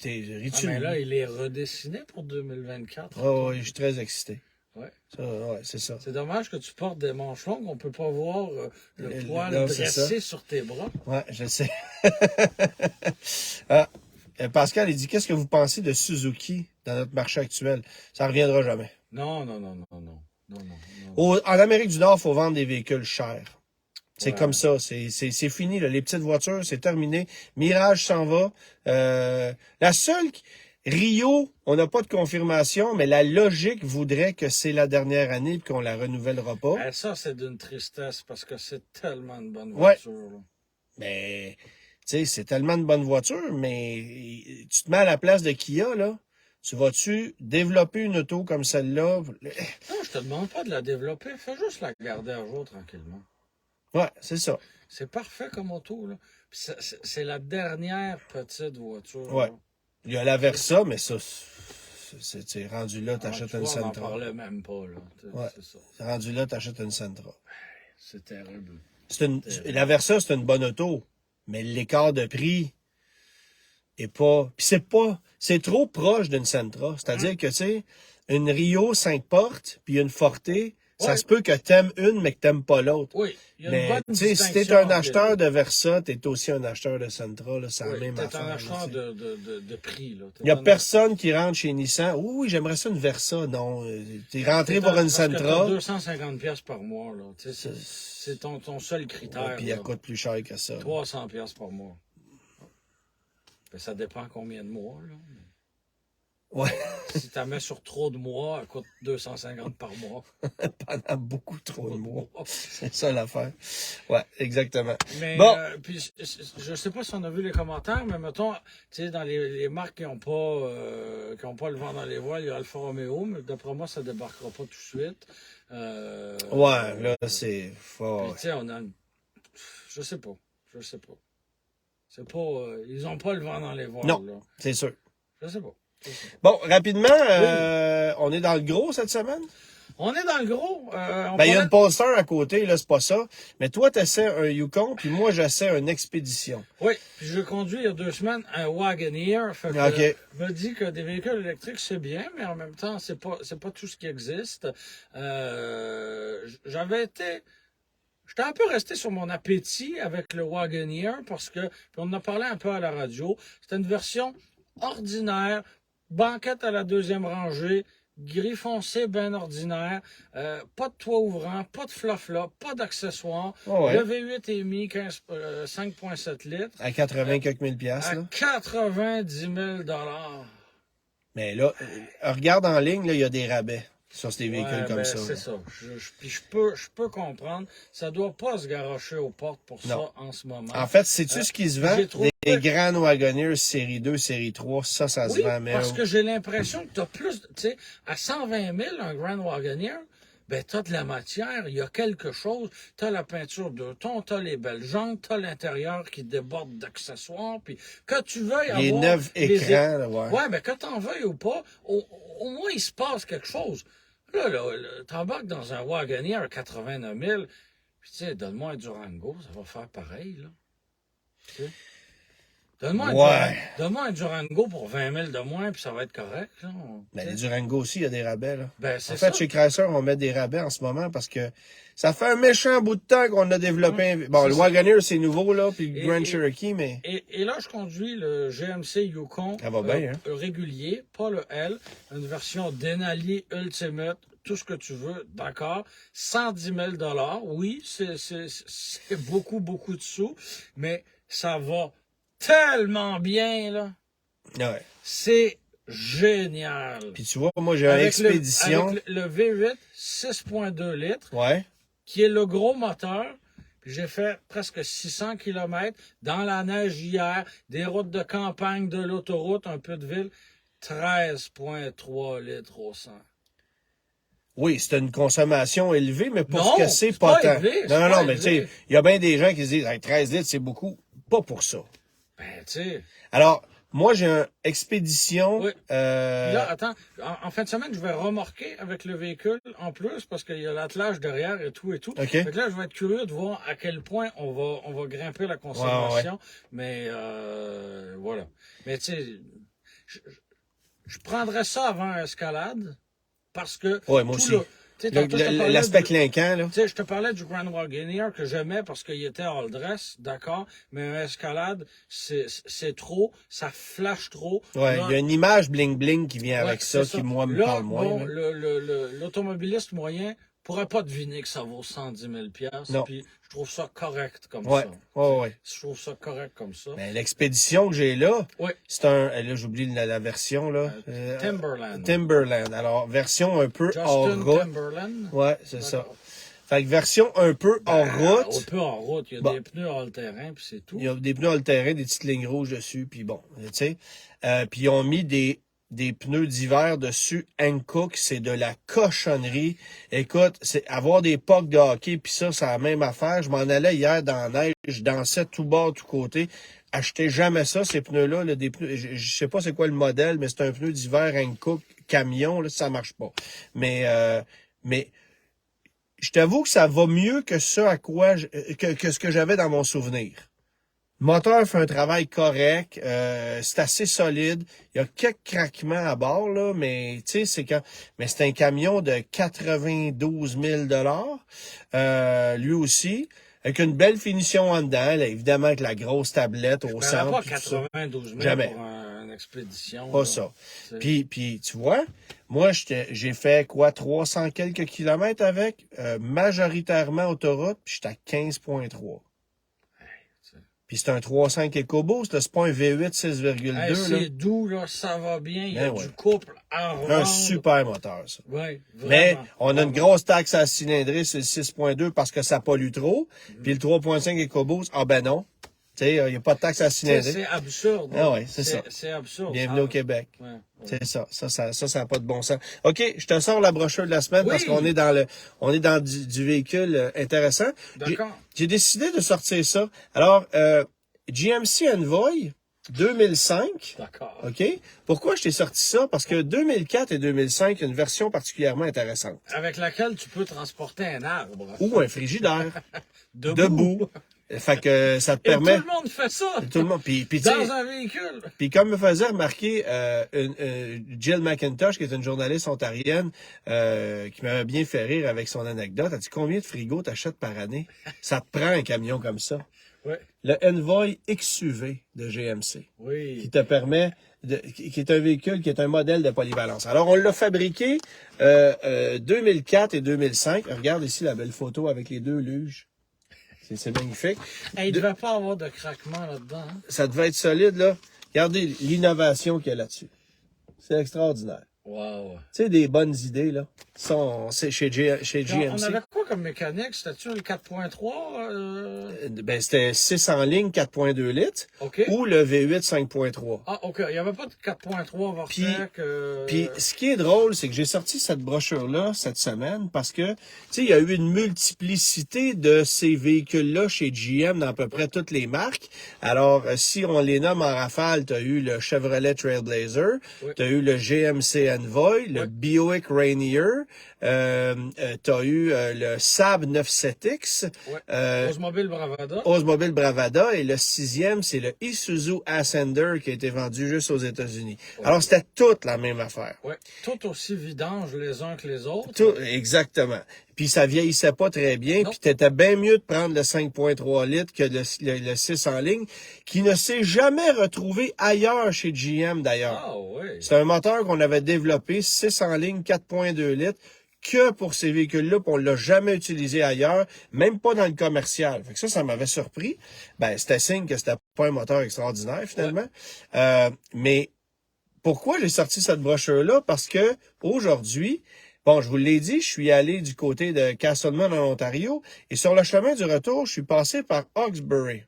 t'es ridicule. Mais là, il est redessiné pour 2024. Oui, je suis très excité. Ouais. C'est ça. C'est dommage que tu portes des manches longues, on peut pas voir le poil dressé sur tes bras. Ouais, je sais. Pascal, il dit, qu'est-ce que vous pensez de Suzuki dans notre marché actuel? Ça reviendra jamais. Non. En Amérique du Nord, il faut vendre des véhicules chers. C'est comme ça. C'est fini, là. Les petites voitures, c'est terminé. Mirage s'en va. La seule... Rio, on n'a pas de confirmation, mais la logique voudrait que c'est la dernière année et qu'on la renouvellera pas. Ça, c'est d'une tristesse parce que c'est tellement de bonnes voitures. Ouais. Mais, tu sais, c'est tellement de bonnes voitures, mais tu te mets à la place de Kia, là. Tu vas-tu développer une auto comme celle-là? Non, je te demande pas de la développer. Fais juste la garder à jour tranquillement. Ouais, c'est ça. C'est parfait comme auto, là. C'est la dernière petite voiture. Ouais. Là. Il y a la Versa, mais ça, c'est rendu là, t'achètes une Sentra. On n'en parlait même pas, là. Ouais. C'est ça. Rendu là, t'achètes une Sentra. C'est terrible. La Versa, c'est une bonne auto, mais l'écart de prix est pas... Puis c'est trop proche d'une Sentra. C'est-à-dire que, tu sais, une Rio 5 portes, puis une Forte... Ça se peut que t'aimes une, mais que t'aimes pas l'autre. Oui, il y a une mais, bonne distinction. Si t'es un acheteur de Versa, t'es aussi un acheteur de Sentra, là, c'est la même affaire. T'es un acheteur de prix, là. Il y a personne qui rentre chez Nissan. Oui, j'aimerais ça une Versa. Non, t'es rentré pour une Sentra. 250$ par mois, là. C'est ton seul critère. Puis elle coûte plus cher que ça. 300$ par mois. Ben, ça dépend combien de mois, là. Ouais. Si tu la mets sur trop de mois, elle coûte 250 par mois. Pendant beaucoup trop de mois. C'est ça l'affaire. Ouais, exactement. Mais, puis, je sais pas si on a vu les commentaires, mais mettons, tu sais, dans les marques qui n'ont pas le vent dans les voiles, il y a Alfa Romeo, mais d'après moi, ça débarquera pas tout de suite. Ouais, là, c'est fort. Tu sais, je sais pas. C'est pas, ils n'ont pas le vent dans les voiles. Non, là. C'est sûr. Je sais pas. Bon, rapidement, on est dans le gros cette semaine? On est dans le gros. Il y a une Polestar à côté, là, c'est pas ça. Mais toi, t'essaies un Yukon, puis moi, j'essaie une Expédition. Oui, puis je conduis il y a 2 semaines un Wagoneer. Fait que je me dis que des véhicules électriques, c'est bien, mais en même temps, c'est pas tout ce qui existe. J'étais un peu resté sur mon appétit avec le Wagoneer parce que, puis on en a parlé un peu à la radio, c'était une version ordinaire, banquette à la 2e rangée, gris foncé bien ordinaire, pas de toit ouvrant, pas de flafla, pas d'accessoires, le V8 est mis 5,7 litres. À 80 quelques mille piastres. À 90 000 $. Mais là, regarde en ligne, là, il y a des rabais sur ces véhicules comme ça. C'est ça. Puis je peux comprendre. Ça doit pas se garrocher aux portes pour ça en ce moment. En fait, sais-tu ce qui se vend? Des Grand Wagoneer série 2, série 3, ça se vend. Parce que j'ai l'impression que tu as plus... Tu sais, à 120 000, un Grand Wagoneer, ben t'as de la matière, il y a quelque chose, t'as la peinture deux tons, t'as les belles jantes, t'as l'intérieur qui déborde d'accessoires, puis que tu veuilles les avoir... 9 écrans, là, ouais. Ouais, ben que t'en veuilles ou pas, au moins il se passe quelque chose. Là, t'embarques dans un Wagoneer à 89 000, puis tu sais, donne-moi un Durango, ça va faire pareil, là. Tu sais? Donne-moi un Durango pour 20 000 de moins, puis ça va être correct. Là. Ben, les Durango aussi, il y a des rabais. Là. Ben, en fait, chez Chrysler, on met des rabais en ce moment parce que ça fait un méchant bout de temps qu'on a développé. Bon, le Wagoneer, c'est nouveau, là, puis le Grand Cherokee, mais... Et là, je conduis le GMC Yukon régulier, pas le L, une version Denali Ultimate, tout ce que tu veux, d'accord, 110 000 $. Oui, c'est beaucoup, beaucoup de sous, mais ça va tellement bien, là. Ouais. C'est génial. Puis tu vois, moi, j'ai une expédition. Avec le V8 6.2 litres, ouais. qui est le gros moteur. Puis j'ai fait presque 600 km dans la neige hier, des routes de campagne, de l'autoroute, un peu de ville. 13,3 litres au 100. Oui, c'est une consommation élevée, mais pour ce que c'est pas tant. Élevé, non, mais tu sais, il y a bien des gens qui se disent hey, 13 litres, c'est beaucoup. Pas pour ça. Ben, tu sais. Alors, moi, j'ai une expédition. Oui. Là, attends, en fin de semaine, je vais remorquer avec le véhicule en plus parce qu'il y a l'attelage derrière et tout et tout. Okay. Fait que là, je vais être curieux de voir à quel point on va grimper la consommation. Ouais. Mais voilà. Mais tu sais, je prendrais ça avant escalade parce que ouais, moi aussi. L'aspect clinquant, là. Tu sais, je te parlais du Grand Wagoneer que j'aimais parce qu'il était all dress, d'accord, mais un escalade, c'est trop, ça flash trop. Ouais, il y a une image bling-bling qui vient avec ça, qui, moi, me parle moins. Bon, l'automobiliste moyen pourrait pas deviner que ça vaut 110 000 $. Puis je trouve ça correct comme ça. Ouais. Je trouve ça correct comme ça. Mais l'expédition que j'ai là, c'est là, j'oublie la version, là. Timberland. Alors, version un peu Justin hors route. Timberland. Ouais, c'est ça. Fait que version un peu hors route. Un peu hors route. Il y a des pneus all-terrain, puis c'est tout. Il y a des pneus all-terrain, des petites lignes rouges dessus, puis bon, tu sais. Puis ils ont mis des pneus d'hiver dessus. Hankook, c'est de la cochonnerie. Écoute, c'est avoir des pucks de hockey, puis ça, c'est la même affaire. Je m'en allais hier dans la neige, je dansais tout bas, tout côté. Achetez jamais ça, ces pneus-là. Là, des pneus, je sais pas c'est quoi le modèle, mais c'est un pneu d'hiver Hankook camion, là, ça marche pas. Mais je t'avoue que ça va mieux que ça à quoi que ce que j'avais dans mon souvenir. Le moteur fait un travail correct, c'est assez solide. Il y a quelques craquements à bord, là, mais tu sais, mais c'est un camion de 92 000 $, lui aussi, avec une belle finition en dedans, là, évidemment avec la grosse tablette au centre. Pas 92 000 jamais. Pour une expédition. Pas là. Ça. Puis tu vois, moi j'ai fait 300 quelques kilomètres avec, majoritairement autoroute, puis j'étais à 15,3. Puis c'est un 3.5 EcoBoost, c'est pas un V8 6,2. C'est doux, là, ça va bien, il y a du couple à revendre. Un super moteur, ça. Oui, vraiment. Mais on a une grosse taxe à la cylindrée, c'est le 6.2 parce que ça pollue trop. Puis le 3.5 EcoBoost, ben non. Tu sais, il n'y a pas de taxe à la cylindrée. C'est absurde. Ah oui, c'est ça. C'est absurde. Bienvenue au Québec. Ouais. C'est ça. Ça n'a pas de bon sens. OK, je te sors la brochure de la semaine parce qu'on est dans du véhicule intéressant. D'accord. J'ai décidé de sortir ça. Alors, GMC Envoy 2005. D'accord. OK? Pourquoi je t'ai sorti ça? Parce que 2004 et 2005, il y a une version particulièrement intéressante. Avec laquelle tu peux transporter un arbre. Ou un frigidaire. Debout. Fait que ça te permet... Et tout le monde fait ça. Tout le monde. Puis, dans un véhicule. Puis comme me faisait remarquer Jill McIntosh, qui est une journaliste ontarienne, qui m'avait bien fait rire avec son anecdote, elle dit combien de frigos t'achètes par année? Ça te prend un camion comme ça. Oui. Le Envoy XUV de GMC. Oui. Qui te permet qui est un véhicule qui est un modèle de polyvalence. Alors on l'a fabriqué 2004 et 2005. Regarde ici la belle photo avec les deux luges. C'est magnifique. Il ne devait pas avoir de craquement là-dedans. Hein? Ça devait être solide, là. Regardez l'innovation qu'il y a là-dessus. C'est extraordinaire. Wow. Tu sais, des bonnes idées, là. C'est chez GMC. On avait quoi quoi comme mécanique? C'était-tu le 4.3? Ben, c'était 6 en ligne, 4.2 litres. OK. Ou le V8 5.3. Ah, OK. Il n'y avait pas de 4.3 Vortec. Puis, ce qui est drôle, c'est que j'ai sorti cette brochure-là cette semaine parce que, tu sais, il y a eu une multiplicité de ces véhicules-là chez GM dans à peu près toutes les marques. Alors, si on les nomme en rafale, tu as eu le Chevrolet Trailblazer, tu as eu le GMC Envoy, le Buick Rainier, tu as eu le Saab 97X, Oldsmobile Bravada. Oldsmobile Bravada, et le 6e, c'est le Isuzu Ascender qui a été vendu juste aux États-Unis. Ouais. Alors, c'était toute la même affaire. Oui, tout aussi vidange les uns que les autres. Tout, exactement. Puis ça vieillissait pas très bien, puis t'étais bien mieux de prendre le 5.3 litres que le 6 en ligne, qui ne s'est jamais retrouvé ailleurs chez GM d'ailleurs. Ah oui. C'est un moteur qu'on avait développé, 6 en ligne, 4.2 litres, que pour ces véhicules-là, puis on l'a jamais utilisé ailleurs, même pas dans le commercial. Fait que ça m'avait surpris. Ben, c'était signe que c'était pas un moteur extraordinaire, finalement. Mais pourquoi j'ai sorti cette brochure-là? Parce que aujourd'hui, bon, je vous l'ai dit, je suis allé du côté de Castleman en Ontario, et sur le chemin du retour, je suis passé par Hawkesbury.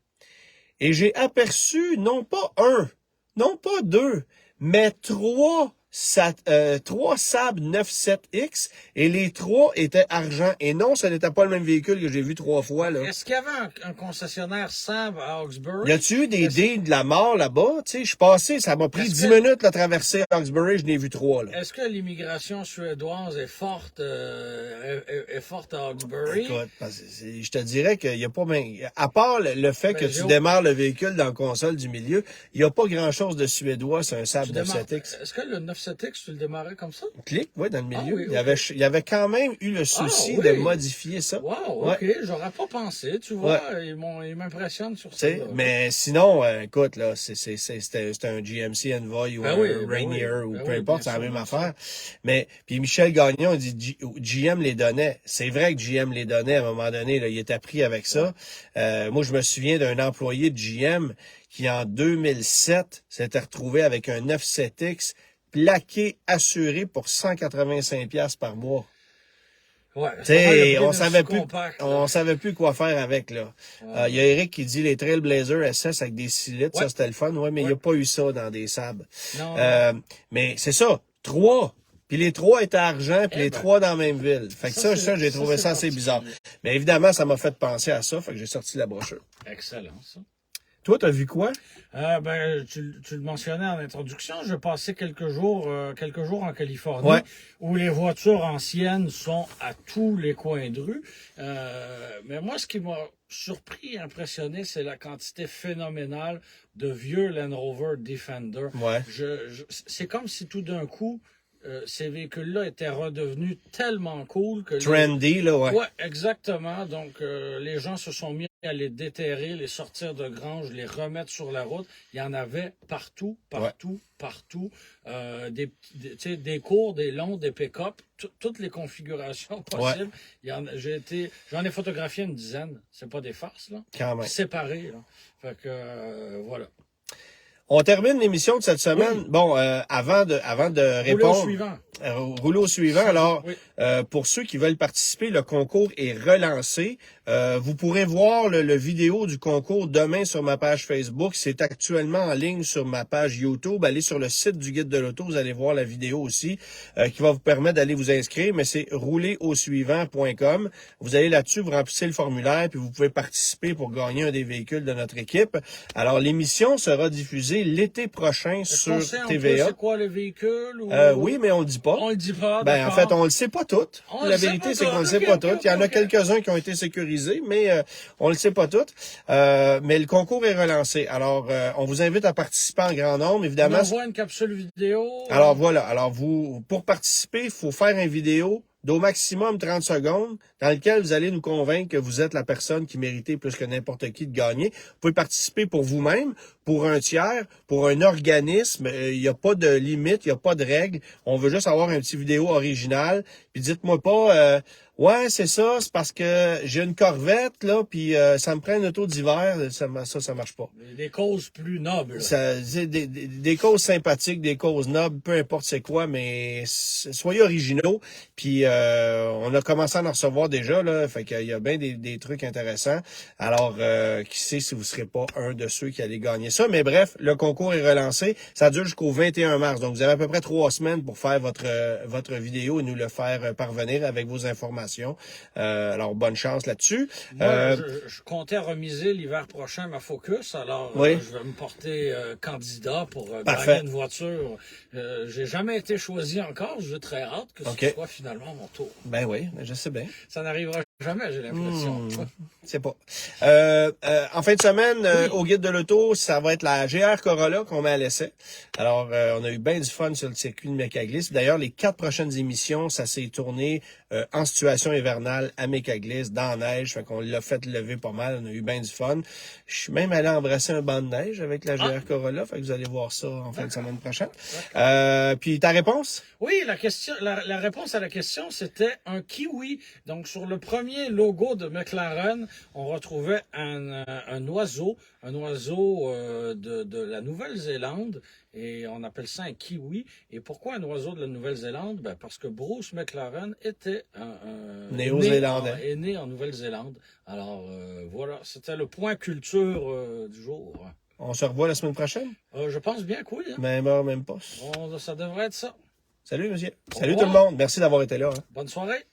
Et j'ai aperçu non pas un, non pas deux, mais trois Saab 97X, et les trois étaient argent. Et non, ce n'était pas le même véhicule que j'ai vu 3 fois, là. Est-ce qu'il y avait un concessionnaire Saab à Hawkesbury? Y a-tu eu des dés de la mort là-bas? Tu sais, je suis passé, ça m'a pris 10 minutes de traverser Hawkesbury, je n'ai vu 3, là. Est-ce que l'immigration suédoise est forte, est forte à Hawkesbury? Écoute, je te dirais qu'il y a pas à part le fait que tu démarres le véhicule dans la console du milieu, il y a pas grand-chose de suédois sur un Saab 97X. Est-ce que le 97X, tu le démarrais comme ça? Clic, oui, dans le milieu. Oui, il y avait quand même eu le souci de modifier ça. Wow, OK. J'aurais pas pensé, tu vois. Ils m'impressionnent sur ça. Mais sinon, écoute, là, c'était un GMC Envoy ou un Rainier ou peu importe, c'est la même affaire. Mais, puis Michel Gagnon a dit GM les donnait. C'est vrai que GM les donnait à un moment donné, là, il était pris avec ça. Moi, je me souviens d'un employé de GM qui, en 2007, s'était retrouvé avec un 97X plaqué, assuré pour 185$ par mois. Ouais, on savait plus quoi faire avec, là. Il y a Eric qui dit les Trailblazer SS avec des 6 litres, ça c'était le fun, mais il n'y a pas eu ça dans des Saab. Mais c'est ça, 3. Puis les 3 étaient argent, puis les 3 dans la même ville. Fait que ça j'ai trouvé ça assez bizarre. Mais évidemment, ça m'a fait penser à ça, fait que j'ai sorti la brochure. Excellent, ça. Toi, t'as vu quoi? Tu le mentionnais en introduction, je passais quelques jours en Californie, où les voitures anciennes sont à tous les coins de rue. Mais moi, ce qui m'a surpris et impressionné, c'est la quantité phénoménale de vieux Land Rover Defender. Ouais. C'est comme si tout d'un coup, ces véhicules-là étaient redevenus tellement cool que... Trendy, là, ouais. Ouais, exactement. Donc, les gens se sont mis à les déterrer, les sortir de grange, les remettre sur la route. Il y en avait partout. Des courts, des longs, des pick-up, toutes les configurations possibles. J'en ai photographié une dizaine. C'est pas des farces, là. Quand même. Séparés, là. Fait que, voilà. On termine l'émission de cette semaine. Oui. Bon, avant de répondre... Rouleau au suivant. Alors, pour ceux qui veulent participer, le concours est relancé. Vous pourrez voir le vidéo du concours demain sur ma page Facebook. C'est actuellement en ligne sur ma page YouTube. Allez sur le site du Guide de l'Auto, vous allez voir la vidéo aussi qui va vous permettre d'aller vous inscrire, mais c'est roulerausuivant.com. Vous allez là-dessus, vous remplissez le formulaire, puis vous pouvez participer pour gagner un des véhicules de notre équipe. Alors, l'émission sera diffusée l'été prochain sur TVA. C'est quoi le véhicule? Oui, mais on le dit pas. On le dit pas, en fait, on le sait pas tout. La vérité, c'est qu'on le sait pas tout. Il y en a quelques-uns qui ont été sécurisés, mais on le sait pas tout. Mais le concours est relancé. Alors, on vous invite à participer en grand nombre, évidemment. On envoie une capsule vidéo. Alors voilà. Alors pour participer, il faut faire une vidéo d'au maximum 30 secondes, dans lequel vous allez nous convaincre que vous êtes la personne qui méritait plus que n'importe qui de gagner. Vous pouvez participer pour vous-même, pour un tiers, pour un organisme. Il n'y a pas de limite, il n'y a pas de règle. On veut juste avoir un petit vidéo original. Puis dites-moi pas, Ouais, c'est ça. C'est parce que j'ai une Corvette, là, puis ça me prend une auto d'hiver. Ça marche pas. Des causes plus nobles. C'est des causes sympathiques, des causes nobles, peu importe c'est quoi, mais soyez originaux. Puis on a commencé à en recevoir déjà, là. Fait qu'il y a bien des trucs intéressants. Alors, qui sait si vous serez pas un de ceux qui allez gagner ça. Mais bref, le concours est relancé. Ça dure jusqu'au 21 mars. Donc, vous avez à peu près 3 semaines pour faire votre vidéo et nous le faire parvenir avec vos informations. Alors, bonne chance là-dessus. Moi, je comptais remiser l'hiver prochain ma Focus, alors oui. Je vais me porter candidat pour gagner une voiture. J'ai jamais été choisi encore, j'ai très hâte que ce soit finalement mon tour. Ben oui, je sais bien. Ça n'arrivera jamais, j'ai l'impression. C'est pas. En fin de semaine, au guide de l'auto, ça va être la GR Corolla qu'on met à l'essai. Alors, on a eu bien du fun sur le circuit de Mécaglisse. D'ailleurs, les 4 prochaines émissions, ça s'est tourné en situation hivernale à Mécaglisse, dans la neige. Fait qu'on l'a fait lever pas mal. On a eu bien du fun. Je suis même allé embrasser un banc de neige avec la GR Corolla. Fait que vous allez voir ça en fin de semaine prochaine. Puis ta réponse? Oui, la réponse à la question, c'était un kiwi. Donc, sur le premier logo de McLaren, on retrouvait un oiseau de la Nouvelle-Zélande, et on appelle ça un kiwi. Et pourquoi un oiseau de la Nouvelle-Zélande? Ben, parce que Bruce McLaren était Néo-Zélandais. est né en Nouvelle-Zélande. Alors, voilà, c'était le point culture du jour. On se revoit la semaine prochaine? Je pense bien que oui. Hein? Même heure, même poste. Ça devrait être ça. Salut, monsieur. Salut tout le monde. Merci d'avoir été là. Hein. Bonne soirée.